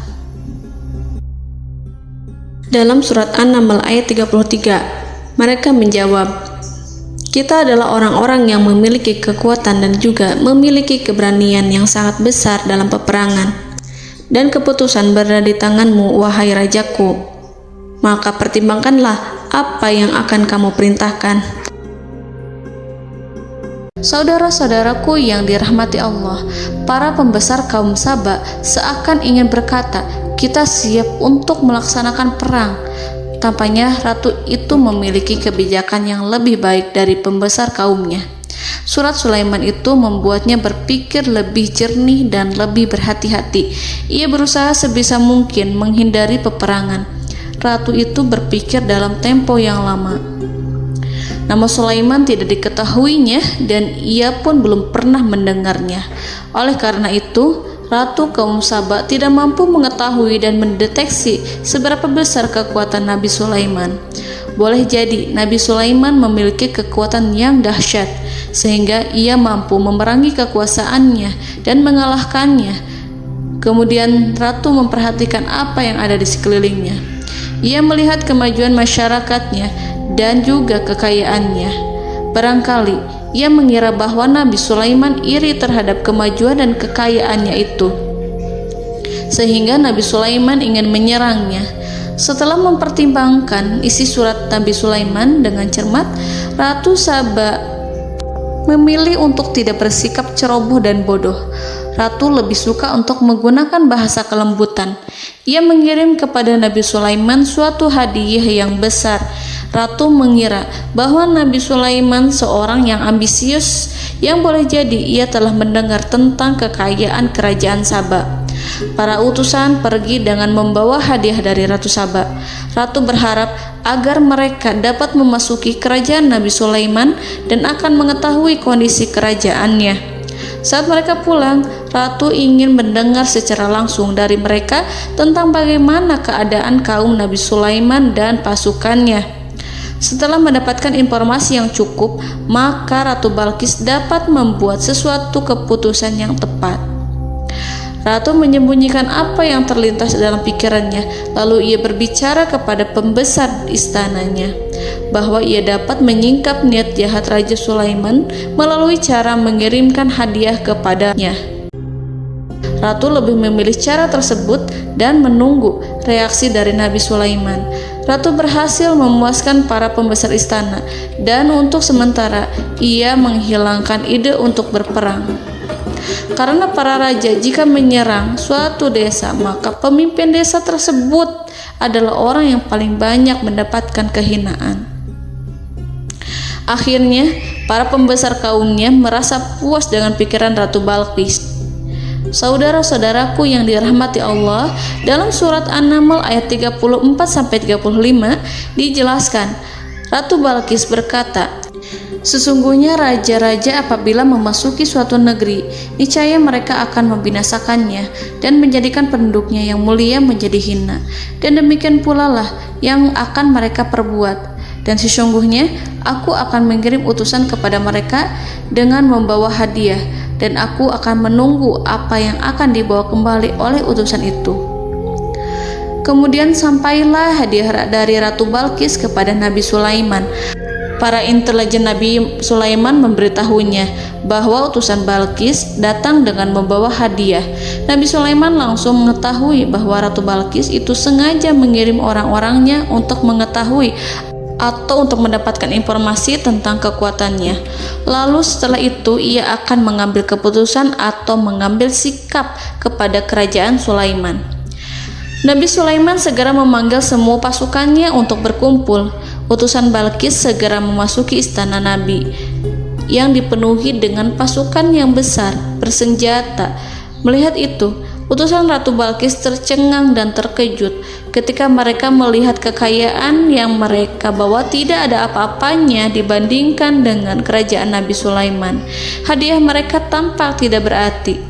Dalam surat An-Naml ayat 33, mereka menjawab, "Kita adalah orang-orang yang memiliki kekuatan dan juga memiliki keberanian yang sangat besar dalam peperangan. Dan keputusan berada di tanganmu, wahai rajaku. Maka pertimbangkanlah apa yang akan kamu perintahkan." Saudara-saudaraku yang dirahmati Allah, para pembesar kaum Sabak seakan ingin berkata, "Kita siap untuk melaksanakan perang." Tampaknya ratu itu memiliki kebijakan yang lebih baik dari pembesar kaumnya. Surat Sulaiman itu membuatnya berpikir lebih jernih dan lebih berhati-hati. Ia berusaha sebisa mungkin menghindari peperangan. Ratu itu berpikir dalam tempo yang lama. Nama Sulaiman tidak diketahuinya dan ia pun belum pernah mendengarnya. Oleh karena itu, Ratu kaum Sabak tidak mampu mengetahui dan mendeteksi seberapa besar kekuatan Nabi Sulaiman. boleh jadi Nabi Sulaiman memiliki kekuatan yang dahsyat, sehingga ia mampu memerangi kekuasaannya dan mengalahkannya. Kemudian ratu memperhatikan apa yang ada di sekelilingnya. Ia melihat kemajuan masyarakatnya dan juga kekayaannya. Barangkali ia mengira bahwa Nabi Sulaiman iri terhadap kemajuan dan kekayaannya itu, sehingga Nabi Sulaiman ingin menyerangnya. Setelah mempertimbangkan isi surat Nabi Sulaiman dengan cermat, Ratu Saba memilih untuk tidak bersikap ceroboh dan bodoh. Ratu lebih suka untuk menggunakan bahasa kelembutan. Ia mengirim kepada Nabi Sulaiman suatu hadiah yang besar. Ratu mengira bahwa Nabi Sulaiman seorang yang ambisius, yang boleh jadi ia telah mendengar tentang kekayaan kerajaan Saba. Para utusan pergi dengan membawa hadiah dari Ratu Saba. Ratu berharap agar mereka dapat memasuki kerajaan Nabi Sulaiman dan akan mengetahui kondisi kerajaannya. Saat mereka pulang, Ratu ingin mendengar secara langsung dari mereka tentang bagaimana keadaan kaum Nabi Sulaiman dan pasukannya. Setelah mendapatkan informasi yang cukup, maka Ratu Balqis dapat membuat sesuatu keputusan yang tepat. Ratu menyembunyikan apa yang terlintas dalam pikirannya, lalu ia berbicara kepada pembesar istananya bahwa ia dapat menyingkap niat jahat Raja Sulaiman melalui cara mengirimkan hadiah kepadanya. Ratu lebih memilih cara tersebut dan menunggu reaksi dari Nabi Sulaiman. Ratu berhasil memuaskan para pembesar istana, dan untuk sementara ia menghilangkan ide untuk berperang. Karena para raja jika menyerang suatu desa, maka pemimpin desa tersebut adalah orang yang paling banyak mendapatkan kehinaan. Akhirnya, para pembesar kaumnya merasa puas dengan pikiran Ratu Balqis. Saudara-saudaraku yang dirahmati Allah, dalam surat An-Naml ayat 34-35 dijelaskan, Ratu Balqis berkata, "Sesungguhnya raja-raja apabila memasuki suatu negeri, niscaya mereka akan membinasakannya dan menjadikan penduduknya yang mulia menjadi hina. Dan demikian pula lah yang akan mereka perbuat. Dan sesungguhnya aku akan mengirim utusan kepada mereka dengan membawa hadiah, dan aku akan menunggu apa yang akan dibawa kembali oleh utusan itu." Kemudian sampailah hadiah dari Ratu Balqis kepada Nabi Sulaiman. Para intelijen Nabi Sulaiman memberitahunya bahwa utusan Balqis datang dengan membawa hadiah. Nabi Sulaiman langsung mengetahui bahwa Ratu Balqis itu sengaja mengirim orang-orangnya untuk mengetahui atau untuk mendapatkan informasi tentang kekuatannya. Lalu setelah itu ia akan mengambil keputusan atau mengambil sikap kepada kerajaan Sulaiman. Nabi Sulaiman segera memanggil semua pasukannya untuk berkumpul. Utusan Balqis segera memasuki istana Nabi yang dipenuhi dengan pasukan yang besar bersenjata. Melihat itu, utusan Ratu Balqis tercengang dan terkejut ketika mereka melihat kekayaan yang mereka bawa tidak ada apa-apanya dibandingkan dengan kerajaan Nabi Sulaiman. Hadiah mereka tampak tidak berarti.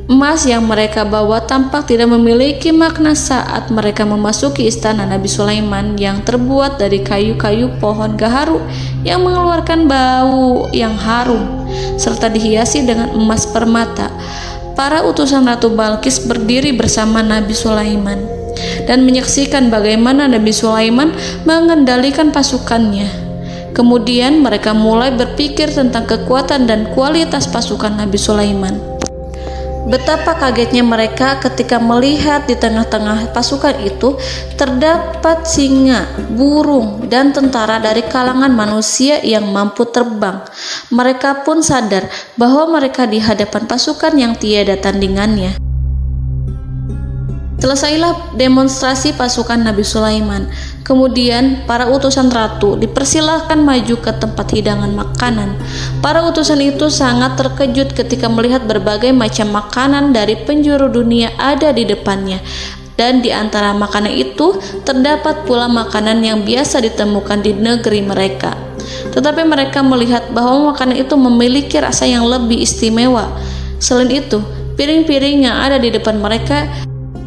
Emas yang mereka bawa tampak tidak memiliki makna saat mereka memasuki istana Nabi Sulaiman yang terbuat dari kayu-kayu pohon gaharu yang mengeluarkan bau yang harum serta dihiasi dengan emas permata. Para utusan Ratu Balqis berdiri bersama Nabi Sulaiman dan menyaksikan bagaimana Nabi Sulaiman mengendalikan pasukannya. Kemudian mereka mulai berpikir tentang kekuatan dan kualitas pasukan Nabi Sulaiman. Betapa kagetnya mereka ketika melihat di tengah-tengah pasukan itu terdapat singa, burung, dan tentara dari kalangan manusia yang mampu terbang. Mereka pun sadar bahwa mereka di hadapan pasukan yang tiada tandingannya. Selesailah demonstrasi pasukan Nabi Sulaiman. Kemudian para utusan ratu dipersilahkan maju ke tempat hidangan makanan. Para utusan itu sangat terkejut ketika melihat berbagai macam makanan dari penjuru dunia ada di depannya. Dan di antara makanan itu terdapat pula makanan yang biasa ditemukan di negeri mereka. Tetapi mereka melihat bahwa makanan itu memiliki rasa yang lebih istimewa. Selain itu, piring-piring yang ada di depan mereka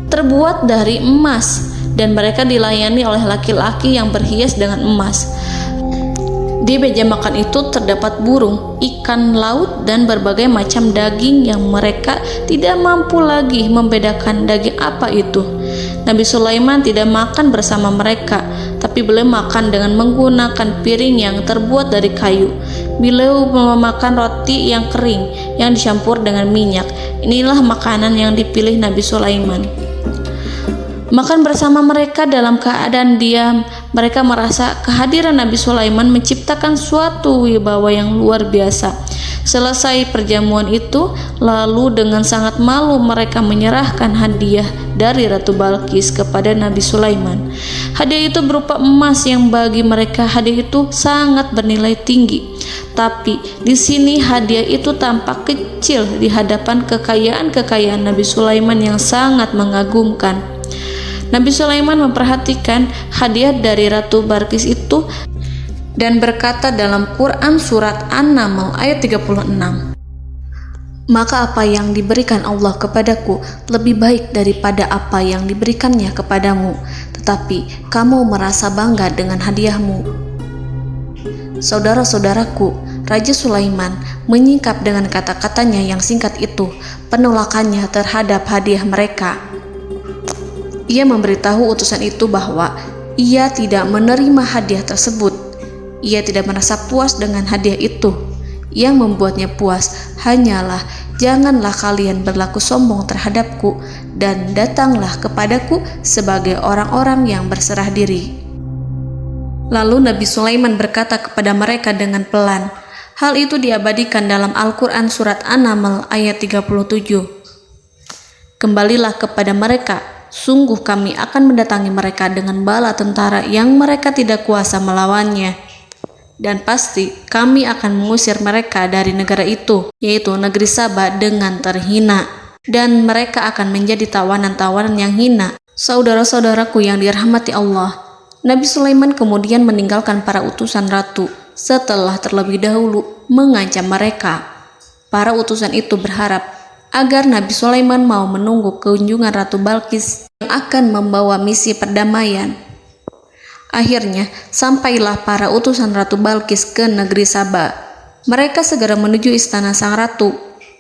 terbuat dari emas dan mereka dilayani oleh laki-laki yang berhias dengan emas. Di meja makan itu terdapat burung, ikan laut, dan berbagai macam daging yang mereka tidak mampu lagi membedakan daging apa itu. Nabi Sulaiman tidak makan bersama mereka, tapi beliau makan dengan menggunakan piring yang terbuat dari kayu. Beliau memakan roti yang kering yang dicampur dengan minyak. Inilah makanan yang dipilih Nabi Sulaiman. Makan bersama mereka dalam keadaan diam, mereka merasa kehadiran Nabi Sulaiman menciptakan suatu wibawa yang luar biasa. Selesai perjamuan itu, lalu dengan sangat malu mereka menyerahkan hadiah dari Ratu Balqis kepada Nabi Sulaiman. Hadiah itu berupa emas yang bagi mereka hadiah itu sangat bernilai tinggi. Tapi di sini hadiah itu tampak kecil di hadapan kekayaan-kekayaan Nabi Sulaiman yang sangat mengagumkan. Nabi Sulaiman memperhatikan hadiah dari Ratu Balqis itu dan berkata dalam Quran surat An-Naml ayat 36, "Maka apa yang diberikan Allah kepadaku lebih baik daripada apa yang diberikannya kepadamu, tetapi kamu merasa bangga dengan hadiahmu." Saudara-saudaraku, Raja Sulaiman menyingkap dengan kata-katanya yang singkat itu penolakannya terhadap hadiah mereka. Ia memberitahu utusan itu bahwa ia tidak menerima hadiah tersebut. Ia tidak merasa puas dengan hadiah itu. Yang membuatnya puas hanyalah, "Janganlah kalian berlaku sombong terhadapku dan datanglah kepadaku sebagai orang-orang yang berserah diri." Lalu Nabi Sulaiman berkata kepada mereka dengan pelan. Hal itu diabadikan dalam Al-Quran surat An-Naml ayat 37. "Kembalilah kepada mereka. Sungguh kami akan mendatangi mereka dengan bala tentara yang mereka tidak kuasa melawannya. Dan pasti kami akan mengusir mereka dari negara itu, yaitu negeri Saba, dengan terhina. Dan mereka akan menjadi tawanan-tawanan yang hina." Saudara-saudaraku yang dirahmati Allah, Nabi Sulaiman kemudian meninggalkan para utusan ratu setelah terlebih dahulu mengancam mereka. Para utusan itu berharap agar Nabi Sulaiman mau menunggu kunjungan Ratu Balqis yang akan membawa misi perdamaian. Akhirnya, sampailah para utusan Ratu Balqis ke negeri Saba. Mereka segera menuju istana sang ratu.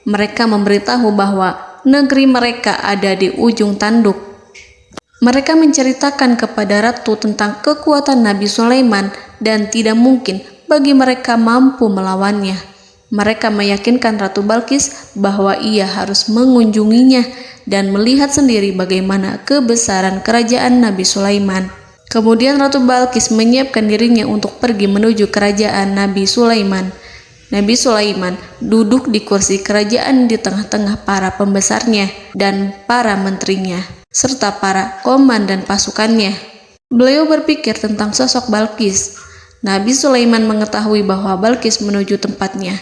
Mereka memberitahu bahwa negeri mereka ada di ujung tanduk. Mereka menceritakan kepada ratu tentang kekuatan Nabi Sulaiman dan tidak mungkin bagi mereka mampu melawannya. Mereka meyakinkan Ratu Balqis bahwa ia harus mengunjunginya dan melihat sendiri bagaimana kebesaran kerajaan Nabi Sulaiman. Kemudian Ratu Balqis menyiapkan dirinya untuk pergi menuju kerajaan Nabi Sulaiman. Nabi Sulaiman duduk di kursi kerajaan di tengah-tengah para pembesarnya dan para menterinya, serta para komandan pasukannya. Beliau berpikir tentang sosok Balqis. Nabi Sulaiman mengetahui bahwa Balqis menuju tempatnya.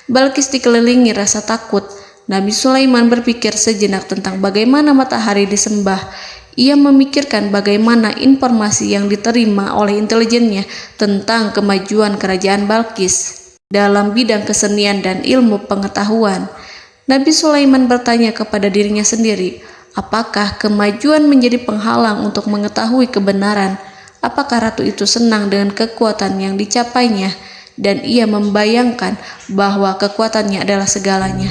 Balqis dikelilingi rasa takut. Nabi Sulaiman berpikir sejenak tentang bagaimana matahari disembah. Ia memikirkan bagaimana informasi yang diterima oleh intelijennya tentang kemajuan kerajaan Balqis dalam bidang kesenian dan ilmu pengetahuan. Nabi Sulaiman bertanya kepada dirinya sendiri, apakah kemajuan menjadi penghalang untuk mengetahui kebenaran? Apakah ratu itu senang dengan kekuatan yang dicapainya? Dan ia membayangkan bahwa kekuatannya adalah segalanya.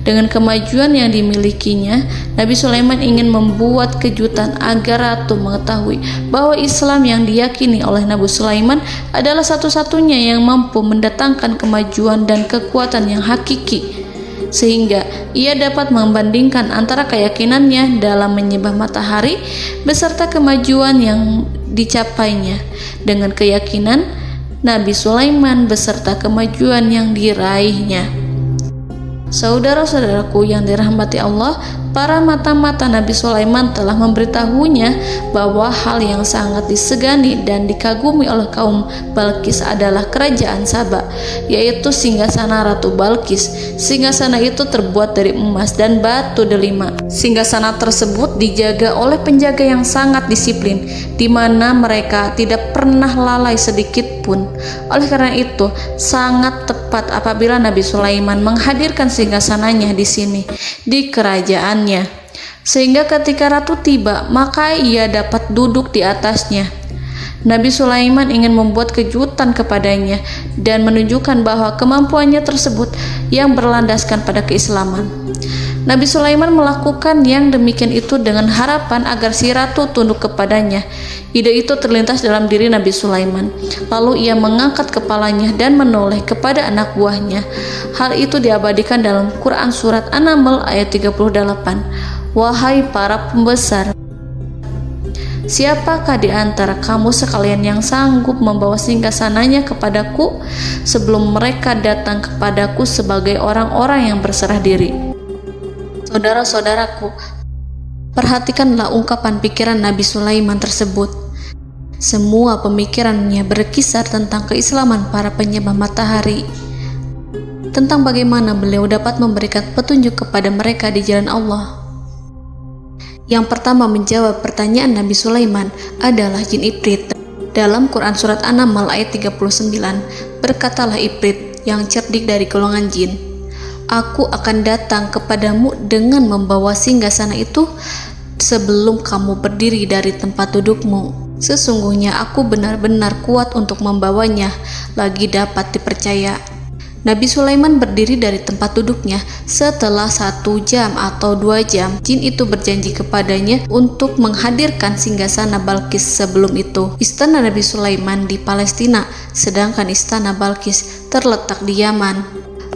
Dengan kemajuan yang dimilikinya, Nabi Sulaiman ingin membuat kejutan agar ratu mengetahui bahwa Islam yang diyakini oleh Nabi Sulaiman adalah satu-satunya yang mampu mendatangkan kemajuan dan kekuatan yang hakiki, sehingga ia dapat membandingkan antara keyakinannya dalam menyembah matahari beserta kemajuan yang dicapainya dengan keyakinan Nabi Sulaiman beserta kemajuan yang diraihnya. Saudara-saudaraku yang dirahmati Allah, para mata-mata Nabi Sulaiman telah memberitahunya bahwa hal yang sangat disegani dan dikagumi oleh kaum Balqis adalah kerajaan Saba, yaitu singgasana Ratu Balqis. Singgasana itu terbuat dari emas dan batu delima. Singgasana tersebut dijaga oleh penjaga yang sangat disiplin, di mana mereka tidak pernah lalai sedikit pun. Oleh karena itu, sangat tepat apabila Nabi Sulaiman menghadirkan singgasananya di sini, di kerajaannya. sehingga ketika ratu tiba, maka ia dapat duduk di atasnya. Nabi Sulaiman ingin membuat kejutan kepadanya dan menunjukkan bahwa kemampuannya tersebut yang berlandaskan pada keislaman. Nabi Sulaiman melakukan yang demikian itu dengan harapan agar si ratu tunduk kepadanya. Ide itu terlintas dalam diri Nabi Sulaiman. Lalu ia mengangkat kepalanya dan menoleh kepada anak buahnya. Hal itu diabadikan dalam Quran Surat An-Naml ayat 38. Wahai para pembesar, siapakah di antara kamu sekalian yang sanggup membawa singgasananya kepadaku sebelum mereka datang kepadaku sebagai orang-orang yang berserah diri? Saudara-saudaraku, perhatikanlah ungkapan pikiran Nabi Sulaiman tersebut. Semua pemikirannya berkisar tentang keislaman para penyembah matahari, tentang bagaimana beliau dapat memberikan petunjuk kepada mereka di jalan Allah. Yang pertama menjawab pertanyaan Nabi Sulaiman adalah jin Ifrit. Dalam Quran Surat An-Naml ayat 39, berkatalah Ifrit yang cerdik dari golongan jin, "Aku akan datang kepadamu dengan membawa singgasana itu sebelum kamu berdiri dari tempat dudukmu. Sesungguhnya aku benar-benar kuat untuk membawanya, lagi dapat dipercaya." Nabi Sulaiman berdiri dari tempat duduknya. Setelah 1 jam atau 2 jam, jin itu berjanji kepadanya untuk menghadirkan singgasana Balkis. Sebelum itu, istana Nabi Sulaiman di Palestina, sedangkan istana Balkis terletak di Yaman.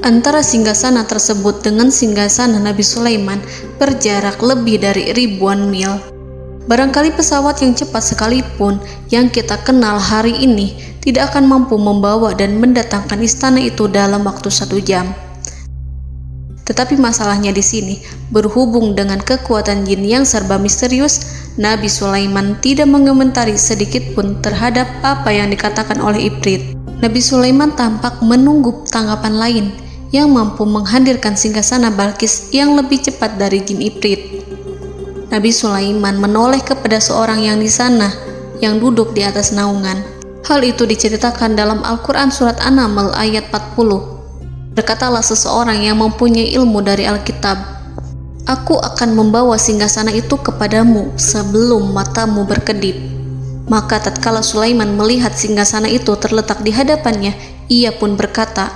Antara singgasana tersebut dengan singgasana Nabi Sulaiman berjarak lebih dari ribuan mil. Barangkali pesawat yang cepat sekalipun yang kita kenal hari ini tidak akan mampu membawa dan mendatangkan istana itu dalam waktu 1 jam. Tetapi masalahnya di sini, berhubung dengan kekuatan jin yang serba misterius, Nabi Sulaiman tidak mengomentari sedikit pun terhadap apa yang dikatakan oleh Ifrit. Nabi Sulaiman tampak menunggu tanggapan lain yang mampu menghadirkan singgasana Balkis yang lebih cepat dari jin Ifrit. Nabi Sulaiman menoleh kepada seorang yang di sana, yang duduk di atas naungan. Hal itu diceritakan dalam Al-Quran Surat An-Naml ayat 40. Berkatalah seseorang yang mempunyai ilmu dari Alkitab, "Aku akan membawa singgasana itu kepadamu sebelum matamu berkedip." Maka tatkala Sulaiman melihat singgasana itu terletak di hadapannya, ia pun berkata,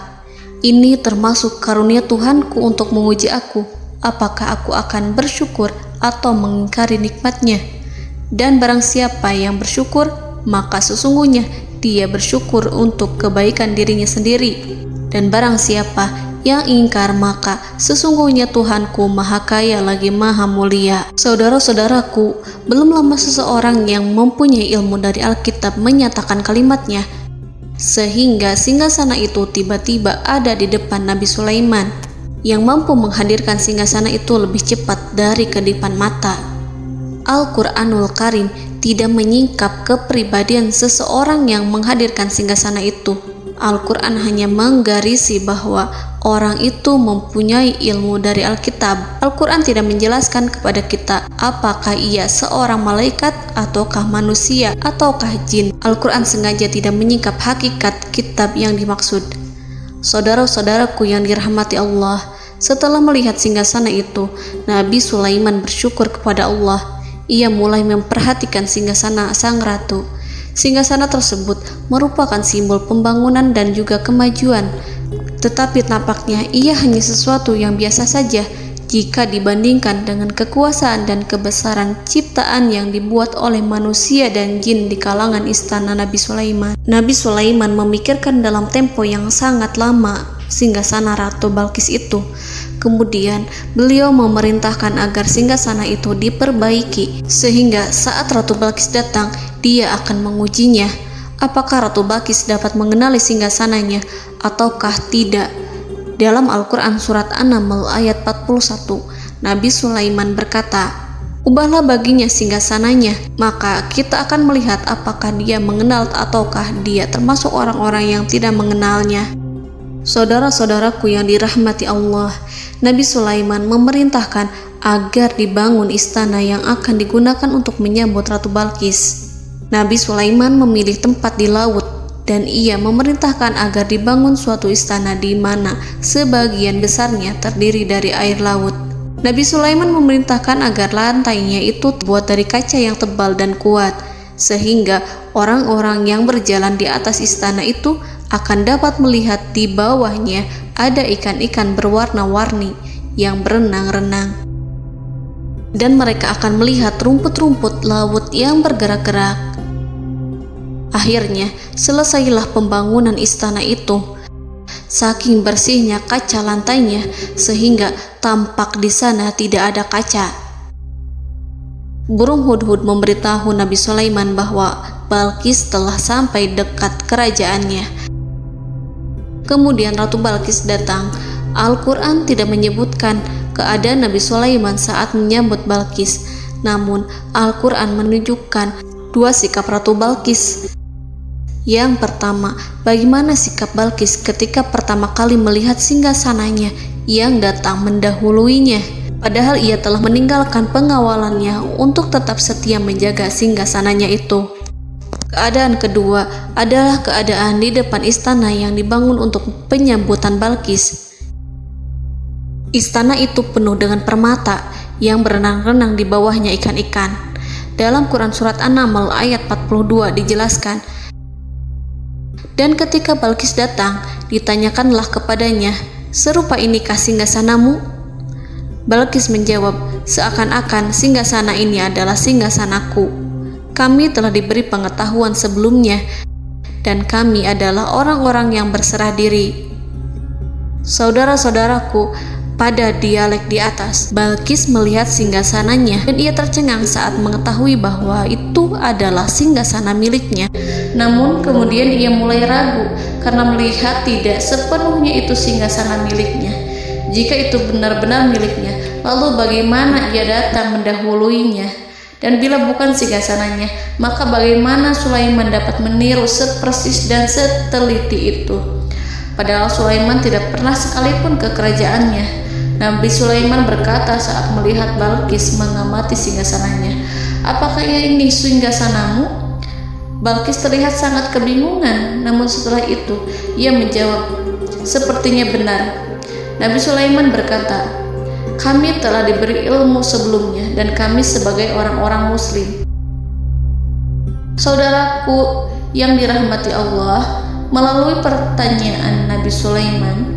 "Ini termasuk karunia Tuhanku untuk menguji aku, apakah aku akan bersyukur atau mengingkari nikmatnya. Dan barang siapa yang bersyukur, maka sesungguhnya dia bersyukur untuk kebaikan dirinya sendiri. Dan barang siapa yang ingkar, maka sesungguhnya Tuhanku maha kaya lagi maha mulia." Saudara-saudaraku, belum lama seseorang yang mempunyai ilmu dari Alkitab menyatakan kalimatnya, sehingga singgasana itu tiba-tiba ada di depan Nabi Sulaiman, yang mampu menghadirkan singgasana itu lebih cepat dari kedipan mata. Al-Quranul Karim tidak menyingkap kepribadian seseorang yang menghadirkan singgasana itu. Al-Quran hanya menggarisi bahwa orang itu mempunyai ilmu dari Alkitab. Al-Quran tidak menjelaskan kepada kita apakah ia seorang malaikat ataukah manusia ataukah jin. Al-Quran sengaja tidak menyingkap hakikat kitab yang dimaksud. Saudara-saudaraku yang dirahmati Allah, setelah melihat singgasana itu, Nabi Sulaiman bersyukur kepada Allah. Ia mulai memperhatikan singgasana sang ratu. Singgasana tersebut merupakan simbol pembangunan dan juga kemajuan, tetapi nampaknya ia hanya sesuatu yang biasa saja jika dibandingkan dengan kekuasaan dan kebesaran ciptaan yang dibuat oleh manusia dan jin di kalangan istana Nabi Sulaiman. Nabi Sulaiman memikirkan dalam tempo yang sangat lama singgasana Ratu Balkis itu. Kemudian beliau memerintahkan agar singgasana itu diperbaiki, sehingga saat Ratu Balkis datang, dia akan mengujinya. Apakah Ratu Balkis dapat mengenali singgasananya ataukah tidak? Dalam Al-Quran Surat An-Naml ayat 41, Nabi Sulaiman berkata, "Ubahlah baginya singgasananya, maka kita akan melihat apakah dia mengenal ataukah dia termasuk orang-orang yang tidak mengenalnya." Saudara-saudaraku yang dirahmati Allah, Nabi Sulaiman memerintahkan agar dibangun istana yang akan digunakan untuk menyambut Ratu Balkis. Nabi Sulaiman memilih tempat di laut, dan ia memerintahkan agar dibangun suatu istana di mana sebagian besarnya terdiri dari air laut. Nabi Sulaiman memerintahkan agar lantainya itu terbuat dari kaca yang tebal dan kuat, sehingga orang-orang yang berjalan di atas istana itu akan dapat melihat di bawahnya ada ikan-ikan berwarna-warni yang berenang-renang. Dan mereka akan melihat rumput-rumput laut yang bergerak-gerak. Akhirnya, selesailah pembangunan istana itu. Saking bersihnya kaca lantainya, sehingga tampak di sana tidak ada kaca. Burung hudhud memberitahu Nabi Sulaiman bahwa Balkis telah sampai dekat kerajaannya. Kemudian Ratu Balkis datang. Al-Quran tidak menyebutkan keadaan Nabi Sulaiman saat menyambut Balkis, namun Al-Quran menunjukkan dua sikap Ratu Balkis. Yang pertama, bagaimana sikap Balkis ketika pertama kali melihat singgasananya yang datang mendahuluinya, padahal ia telah meninggalkan pengawalannya untuk tetap setia menjaga singgasananya itu. Keadaan kedua adalah keadaan di depan istana yang dibangun untuk penyambutan Balkis. Istana itu penuh dengan permata yang berenang-renang di bawahnya ikan-ikan. Dalam Quran Surat An-Naml ayat 42 dijelaskan, dan ketika Balkis datang, ditanyakanlah kepadanya, serupa inikah singgasanamu? Balkis menjawab, seakan-akan singgasana ini adalah singgasanaku. Kami telah diberi pengetahuan sebelumnya, dan kami adalah orang-orang yang berserah diri. Saudara-saudaraku, pada dialek di atas, Balkis melihat singgasananya dan ia tercengang saat mengetahui bahwa itu adalah singgasana miliknya. Namun kemudian ia mulai ragu karena melihat tidak sepenuhnya itu singgasana miliknya. Jika itu benar-benar miliknya, lalu bagaimana ia datang mendahuluinya? Dan bila bukan singgasananya, maka bagaimana Sulaiman dapat meniru sepersis dan seteliti itu? Padahal Sulaiman tidak pernah sekalipun ke kerajaannya. Nabi Sulaiman berkata saat melihat Balkis mengamati singgasananya, apakah ini singgasanamu? Balkis terlihat sangat kebingungan, namun setelah itu ia menjawab, sepertinya benar. Nabi Sulaiman berkata, kami telah diberi ilmu sebelumnya dan kami sebagai orang-orang muslim. Saudaraku yang dirahmati Allah, melalui pertanyaan Nabi Sulaiman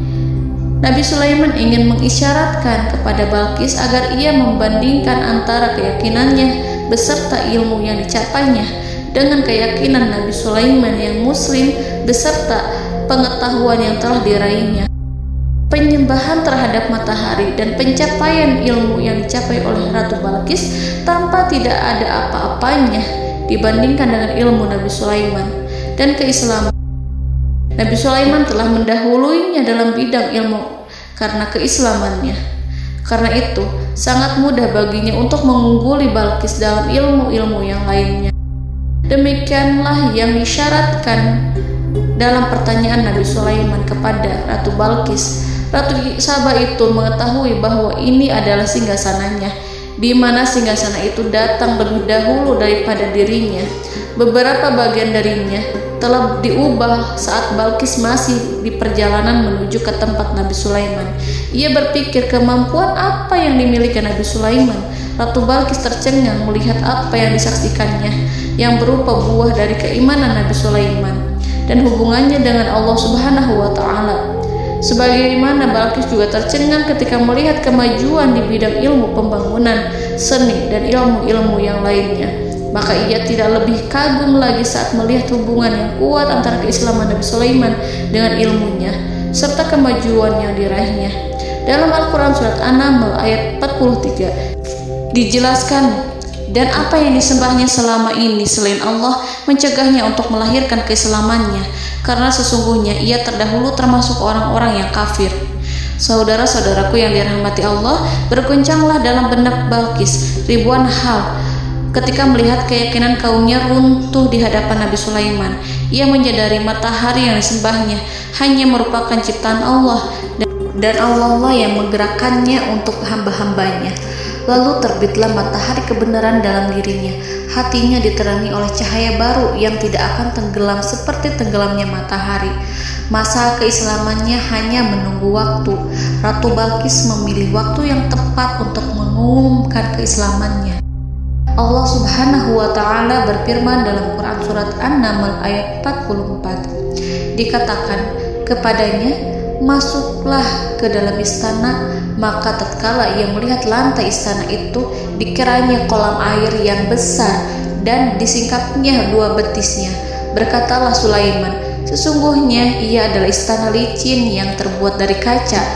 ingin mengisyaratkan kepada Balkis agar ia membandingkan antara keyakinannya beserta ilmu yang dicapainya dengan keyakinan Nabi Sulaiman yang muslim beserta pengetahuan yang telah diraihnya. Penyembahan terhadap matahari dan pencapaian ilmu yang dicapai oleh Ratu Balkis tanpa tidak ada apa-apanya dibandingkan dengan ilmu Nabi Sulaiman dan keislaman. Nabi Sulaiman telah mendahuluinya dalam bidang ilmu karena keislamannya. Karena itu, sangat mudah baginya untuk mengungguli Balkis dalam ilmu-ilmu yang lainnya. Demikianlah yang disyaratkan dalam pertanyaan Nabi Sulaiman kepada Ratu Balkis. Ratu Saba itu mengetahui bahwa ini adalah singgasananya, di mana singgasana itu datang lebih dahulu daripada dirinya. Beberapa bagian darinya telah diubah saat Balkis masih di perjalanan menuju ke tempat Nabi Sulaiman. Ia berpikir kemampuan apa yang dimiliki Nabi Sulaiman. Ratu Balkis tercengang melihat apa yang disaksikannya, yang berupa buah dari keimanan Nabi Sulaiman dan hubungannya dengan Allah Subhanahu wa Ta'ala. Sebagaimana Balkis juga tercengang ketika melihat kemajuan di bidang ilmu pembangunan, seni, dan ilmu-ilmu yang lainnya. Maka ia tidak lebih kagum lagi saat melihat hubungan yang kuat antara keislaman Nabi Sulaiman dengan ilmunya, serta kemajuan yang diraihnya. Dalam Al-Quran Surat An-Naml ayat 43 dijelaskan, dan apa yang disembahnya selama ini selain Allah mencegahnya untuk melahirkan keislamannya, karena sesungguhnya ia terdahulu termasuk orang-orang yang kafir. Saudara-saudaraku yang dirahmati Allah, berguncanglah dalam benak Balkis ribuan hal ketika melihat keyakinan kaumnya runtuh di hadapan Nabi Sulaiman. Ia menyadari matahari yang disembahnya hanya merupakan ciptaan Allah, dan Allah lah yang menggerakkannya untuk hamba-hambanya. Lalu terbitlah matahari kebenaran dalam dirinya. Hatinya diterangi oleh cahaya baru yang tidak akan tenggelam seperti tenggelamnya matahari. Masa keislamannya hanya menunggu waktu. Ratu Balqis memilih waktu yang tepat untuk mengumumkan keislamannya. Allah Subhanahu wa Ta'ala berfirman dalam Quran Surat An-Naml ayat 44. Dikatakan kepadanya, masuklah ke dalam istana. Maka tatkala ia melihat lantai istana itu, dikiranya kolam air yang besar dan disingkapnya 2 betisnya. Berkatalah Sulaiman, sesungguhnya ia adalah istana licin yang terbuat dari kaca.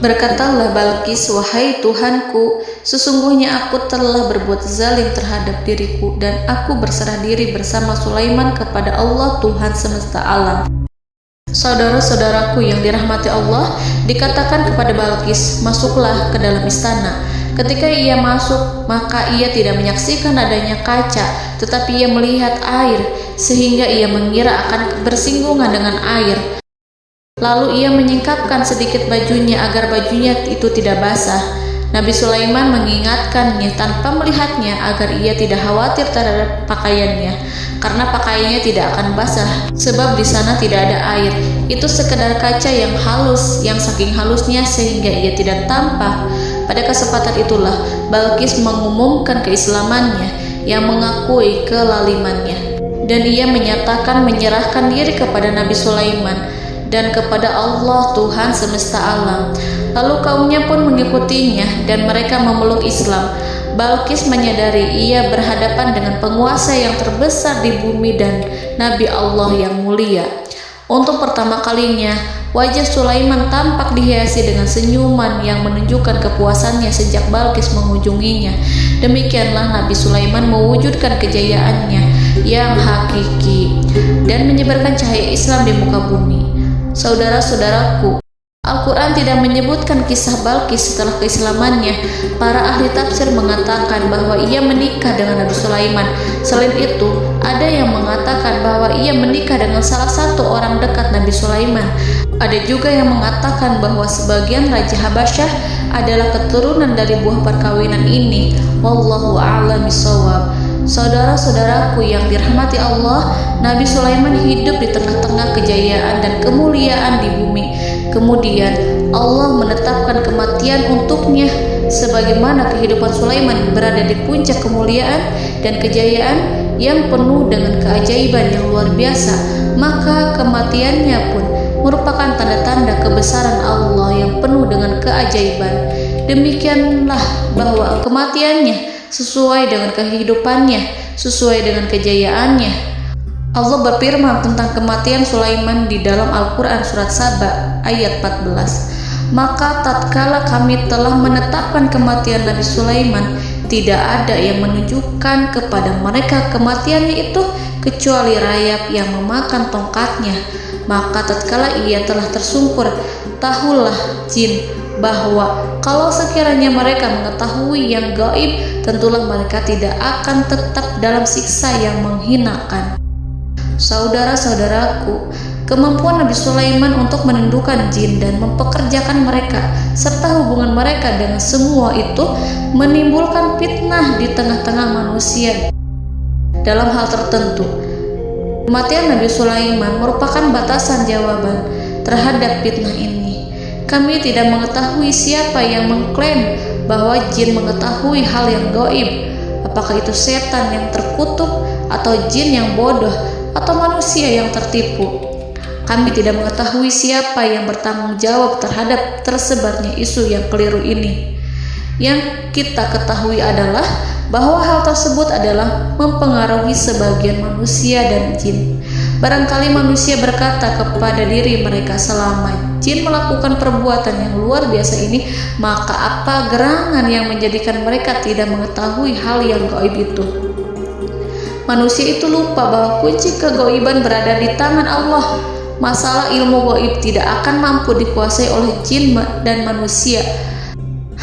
Berkatalah Balqis, wahai Tuhanku, sesungguhnya aku telah berbuat zalim terhadap diriku dan aku berserah diri bersama Sulaiman kepada Allah Tuhan semesta alam. Saudara-saudaraku yang dirahmati Allah, dikatakan kepada Balqis, masuklah ke dalam istana. Ketika ia masuk, maka ia tidak menyaksikan adanya kaca, tetapi ia melihat air, sehingga ia mengira akan bersinggungan dengan air. Lalu ia menyingkapkan sedikit bajunya agar bajunya itu tidak basah. Nabi Sulaiman mengingatkannya tanpa melihatnya agar ia tidak khawatir terhadap pakaiannya, karena pakaiannya tidak akan basah, sebab di sana tidak ada air. Itu sekedar kaca yang halus, yang saking halusnya sehingga ia tidak tampak. Pada kesempatan itulah Balqis mengumumkan keislamannya yang mengakui kelalimannya, dan ia menyatakan menyerahkan diri kepada Nabi Sulaiman dan kepada Allah Tuhan semesta alam. Lalu kaumnya pun mengikutinya dan mereka memeluk Islam. Balqis menyadari ia berhadapan dengan penguasa yang terbesar di bumi dan Nabi Allah yang mulia. Untuk pertama kalinya, wajah Sulaiman tampak dihiasi dengan senyuman yang menunjukkan kepuasannya sejak Balqis mengunjunginya. Demikianlah Nabi Sulaiman mewujudkan kejayaannya yang hakiki dan menyebarkan cahaya Islam di muka bumi. Saudara-saudaraku, Al-Quran tidak menyebutkan kisah Balqis setelah keislamannya. Para ahli tafsir mengatakan bahwa ia menikah dengan Nabi Sulaiman. Selain itu, ada yang mengatakan bahwa ia menikah dengan salah satu orang dekat Nabi Sulaiman. Ada juga yang mengatakan bahwa sebagian Raja Habasyah adalah keturunan dari buah perkawinan ini. Wallahu a'lam bishawab. Saudara-saudaraku yang dirahmati Allah, Nabi Sulaiman hidup di tengah-tengah kejayaan dan kemuliaan di bumi. Kemudian Allah menetapkan kematian untuknya, sebagaimana kehidupan Sulaiman berada di puncak kemuliaan dan kejayaan yang penuh dengan keajaiban yang luar biasa, maka kematiannya pun merupakan tanda-tanda kebesaran Allah yang penuh dengan keajaiban. Demikianlah bahwa kematiannya sesuai dengan kehidupannya, sesuai dengan kejayaannya. Allah berfirman tentang kematian Sulaiman di dalam Al-Quran Surat Saba ayat 14. Maka tatkala kami telah menetapkan kematian Nabi Sulaiman, tidak ada yang menunjukkan kepada mereka kematiannya itu kecuali rayap yang memakan tongkatnya. Maka tatkala ia telah tersungkur, tahulah jin bahwa kalau sekiranya mereka mengetahui yang gaib, tentulah mereka tidak akan tetap dalam siksa yang menghinakan. Saudara-saudaraku, kemampuan Nabi Sulaiman untuk menundukkan jin dan mempekerjakan mereka serta hubungan mereka dengan semua itu menimbulkan fitnah di tengah-tengah manusia. Dalam hal tertentu, kematian Nabi Sulaiman merupakan batasan jawaban terhadap fitnah ini. Kami tidak mengetahui siapa yang mengklaim bahwa jin mengetahui hal yang gaib, apakah itu setan yang terkutuk atau jin yang bodoh atau manusia yang tertipu. Kami tidak mengetahui siapa yang bertanggung jawab terhadap tersebarnya isu yang keliru ini. Yang kita ketahui adalah bahwa hal tersebut adalah mempengaruhi sebagian manusia dan jin. Barangkali manusia berkata kepada diri mereka, selama jin melakukan perbuatan yang luar biasa ini, maka apa gerangan yang menjadikan mereka tidak mengetahui hal yang gaib itu? Manusia itu lupa bahwa kunci kegaiban berada di tangan Allah. Masalah ilmu gaib tidak akan mampu dikuasai oleh jin dan manusia.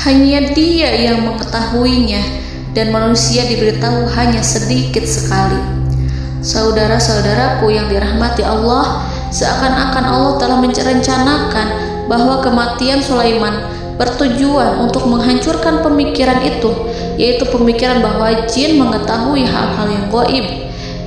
Hanya Dia yang mengetahuinya, dan manusia diberitahu hanya sedikit sekali. Saudara-saudaraku yang dirahmati Allah, seakan-akan Allah telah merencanakan bahwa kematian Sulaiman bertujuan untuk menghancurkan pemikiran itu, yaitu pemikiran bahwa jin mengetahui hal-hal yang gaib.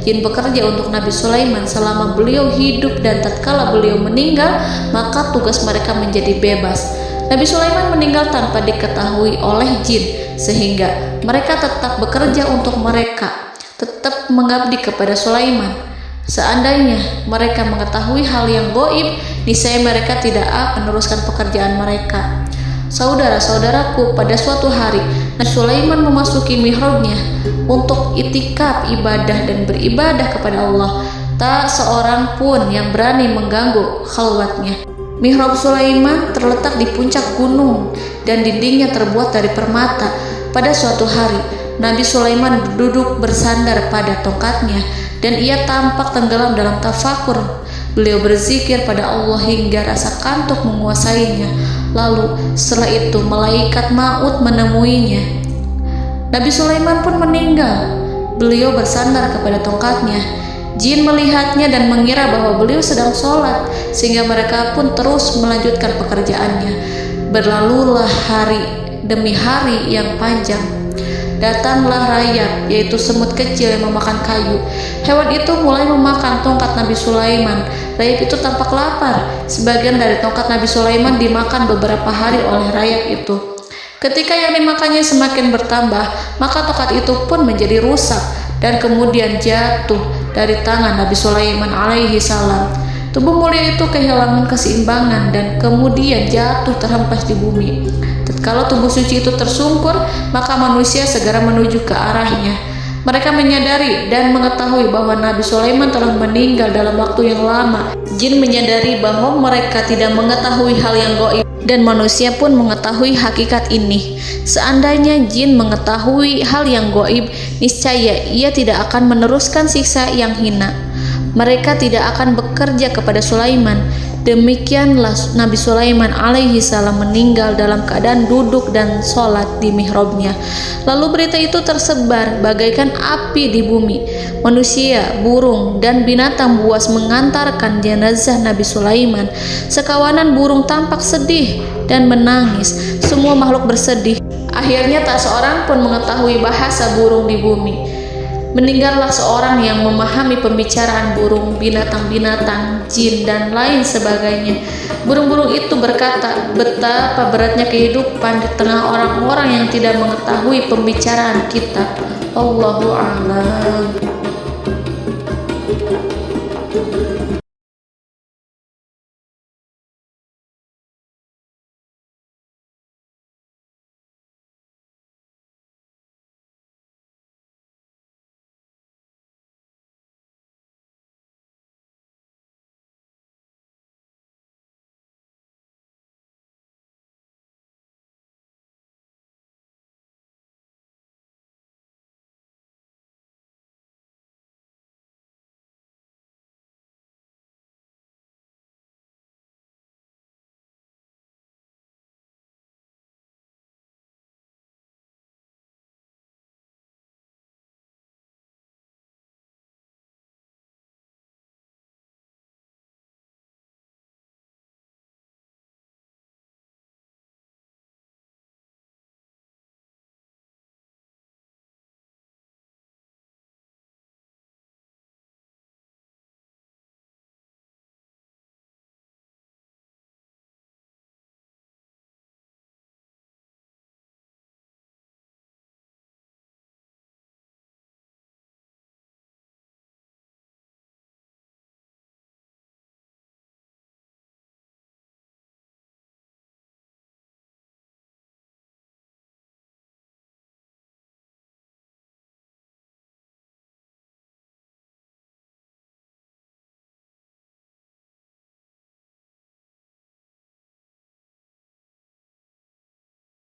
Jin bekerja untuk Nabi Sulaiman selama beliau hidup, dan tatkala beliau meninggal, maka tugas mereka menjadi bebas. Nabi Sulaiman meninggal tanpa diketahui oleh jin, sehingga mereka tetap bekerja untuk mereka, tetap mengabdi kepada Sulaiman. Seandainya mereka mengetahui hal yang gaib, niscaya mereka tidak akan meneruskan pekerjaan mereka. Saudara-saudaraku, pada suatu hari Nabi Sulaiman memasuki mihrabnya untuk itikaf ibadah dan beribadah kepada Allah. Tak seorang pun yang berani mengganggu khalwatnya. Mihrab Sulaiman terletak di puncak gunung dan dindingnya terbuat dari permata. Pada suatu hari Nabi Sulaiman duduk bersandar pada tongkatnya dan ia tampak tenggelam dalam tafakur. Beliau berzikir pada Allah hingga rasa kantuk menguasainya. Lalu setelah itu malaikat maut menemuinya. Nabi Sulaiman pun meninggal. Beliau bersandar kepada tongkatnya. Jin melihatnya dan mengira bahwa beliau sedang sholat, sehingga mereka pun terus melanjutkan pekerjaannya. Berlalulah hari demi hari yang panjang. Datanglah rayap, yaitu semut kecil yang memakan kayu. Hewan itu mulai memakan tongkat Nabi Sulaiman. Rayap itu tampak lapar. Sebagian dari tongkat Nabi Sulaiman dimakan beberapa hari oleh rayap itu. Ketika yang dimakannya semakin bertambah, maka tongkat itu pun menjadi rusak dan kemudian jatuh dari tangan Nabi Sulaiman alaihi salam. Tubuh mulia itu kehilangan keseimbangan dan kemudian jatuh terhempas di bumi. Tatkala tubuh suci itu tersungkur, maka manusia segera menuju ke arahnya. Mereka menyadari dan mengetahui bahwa Nabi Sulaiman telah meninggal dalam waktu yang lama. Jin menyadari bahwa mereka tidak mengetahui hal yang gaib, dan manusia pun mengetahui hakikat ini. Seandainya jin mengetahui hal yang gaib, niscaya ia tidak akan meneruskan siksa yang hina. Mereka tidak akan bekerja kepada Sulaiman. Demikianlah Nabi Sulaiman alaihi salam meninggal dalam keadaan duduk dan sholat di mihrabnya. Lalu berita itu tersebar bagaikan api di bumi. Manusia, burung, dan binatang buas mengantarkan jenazah Nabi Sulaiman. Sekawanan burung tampak sedih dan menangis. Semua makhluk bersedih. Akhirnya tak seorang pun mengetahui bahasa burung di bumi. Meninggallah seorang yang memahami pembicaraan burung, binatang-binatang, jin, dan lain sebagainya. Burung-burung itu berkata, betapa beratnya kehidupan di tengah orang-orang yang tidak mengetahui pembicaraan kita. Allahu a'lam.